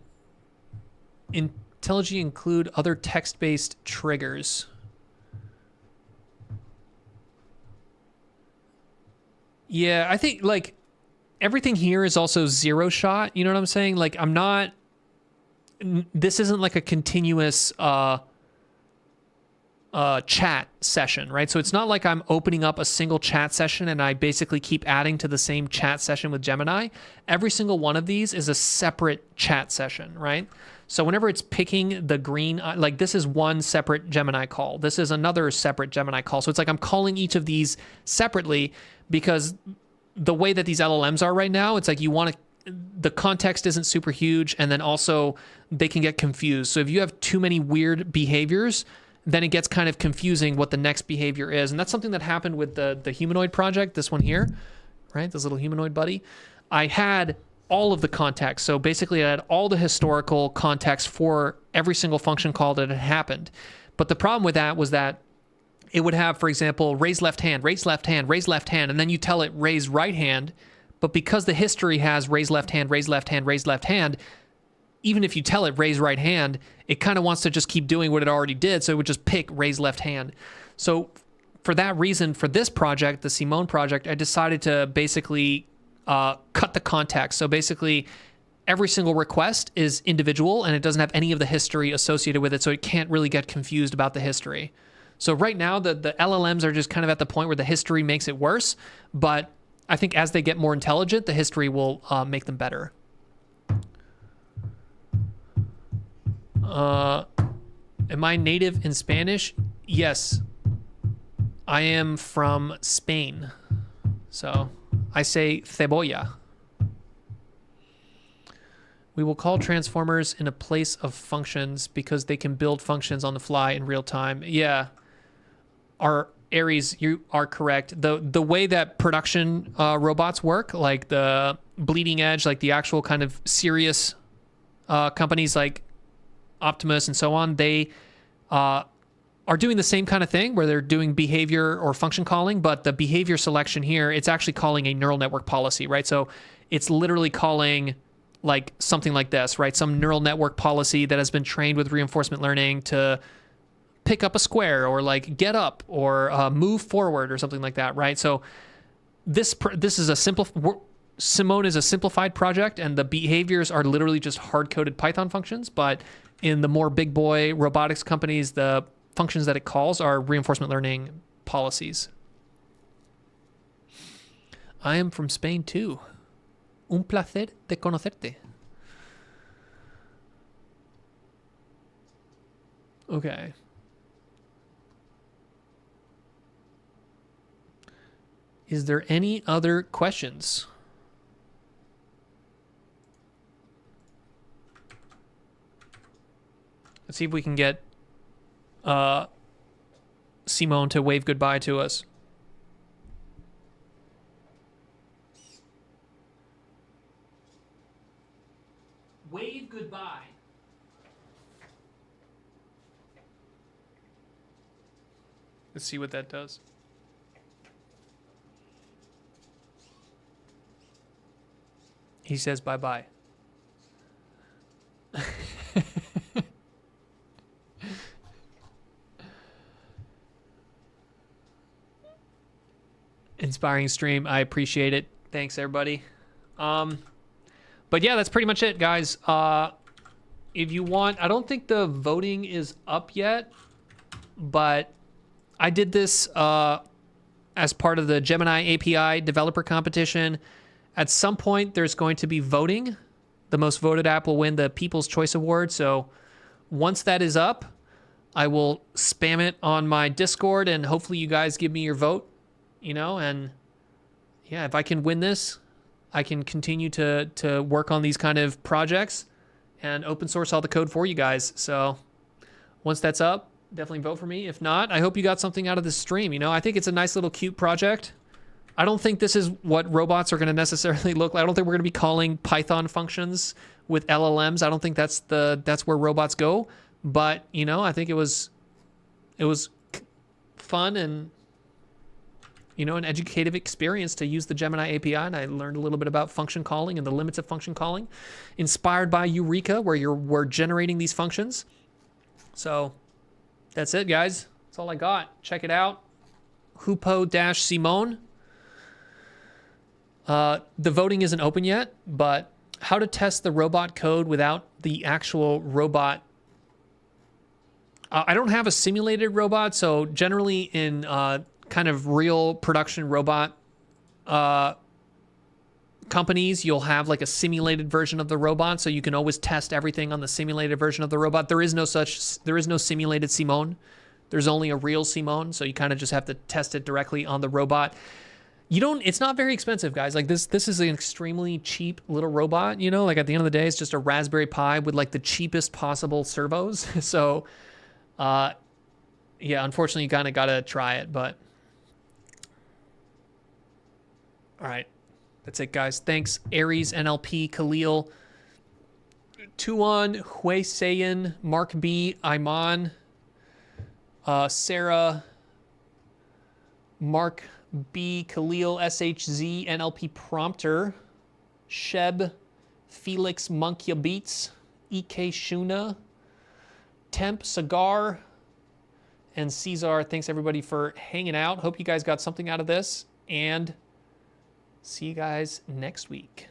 IntelliJ include other text-based triggers? Yeah, I think like everything here is also zero shot. You know what I'm saying? Like this isn't like a continuous chat session, right? So it's not like I'm opening up a single chat session and I basically keep adding to the same chat session with Gemini. Every single one of these is a separate chat session, right? So whenever it's picking the green, like this is one separate Gemini call. This is another separate Gemini call. So it's like I'm calling each of these separately because the way that these LLMs are right now, it's like you want to, the context isn't super huge, and then also they can get confused. So if you have too many weird behaviors, then it gets kind of confusing what the next behavior is. And that's something that happened with the humanoid project, this one here, right? This little humanoid buddy. I had all of the context. So basically I had all the historical context for every single function call that had happened. But the problem with that was that it would have, for example, raise left hand, raise left hand, raise left hand, and then you tell it raise right hand. But because the history has raise left hand, raise left hand, raise left hand, even if you tell it raise right hand, it kind of wants to just keep doing what it already did. So it would just pick raise left hand. So for that reason, for this project, the Simón project, I decided to basically cut the context. So basically every single request is individual and it doesn't have any of the history associated with it. So it can't really get confused about the history. So right now the LLMs are just kind of at the point where the history makes it worse. But I think as they get more intelligent, the history will make them better. Am I native in Spanish? Yes. I am from Spain. So I say cebolla. We will call transformers in a place of functions because they can build functions on the fly in real time. Yeah. Aries, you are correct. The way that production robots work, like the bleeding edge, like the actual kind of serious companies like Optimus and so on, they are doing the same kind of thing where they're doing behavior or function calling, but the behavior selection here, it's actually calling a neural network policy, right? So it's literally calling like something like this, right? Some neural network policy that has been trained with reinforcement learning to pick up a square or like get up or move forward or something like that, right? So this is a Simón is a simplified project, and the behaviors are literally just hard-coded Python functions, but in the more big boy robotics companies, the functions that it calls are reinforcement learning policies. I am from Spain too. Un placer de conocerte. Okay. Is there any other questions? Let's see if we can get Simón to wave goodbye to us. Wave goodbye. Let's see what that does. He says bye-bye. Inspiring stream. I appreciate it. Thanks, everybody. But yeah, that's pretty much it, guys. If you want, I don't think the voting is up yet, but I did this as part of the Gemini API developer competition. At some point, there's going to be voting. The most voted app will win the People's Choice Award. So once that is up, I will spam it on my Discord, and hopefully you guys give me your vote, you know, and yeah, if I can win this, I can continue to work on these kind of projects and open source all the code for you guys. So once that's up, definitely vote for me. If not, I hope you got something out of this stream. You know, I think it's a nice little cute project. I don't think this is what robots are going to necessarily look like. I don't think we're going to be calling Python functions with LLMs. I don't think that's where robots go. But, you know, I think it was fun and, you know, an educative experience to use the Gemini API, and I learned a little bit about function calling and the limits of function calling, inspired by Eureka, where we're generating these functions. So that's it, guys. That's all I got. Check it out. Hupo-Simón. The voting isn't open yet, but how to test the robot code without the actual robot. I don't have a simulated robot, so generally in kind of real production robot companies, you'll have like a simulated version of the robot, so you can always test everything on the simulated version of the robot. There is no simulated Simón. There's only a real Simón, so you kind of just have to test it directly on the robot. It's not very expensive, guys. Like this is an extremely cheap little robot, you know, like at the end of the day, it's just a Raspberry Pi with like the cheapest possible servos. So, yeah, unfortunately you kind of got to try it, but all right. That's it, guys. Thanks, Aries, NLP, Khalil, Tuan, Hui Sayin, Mark B, Iman, Sarah, Mark B, Khalil, SHZ, NLP Prompter, Sheb, Felix, Monkya Beats, EK Shuna, Temp, Cigar, and Caesar. Thanks, everybody, for hanging out. Hope you guys got something out of this, and see you guys next week.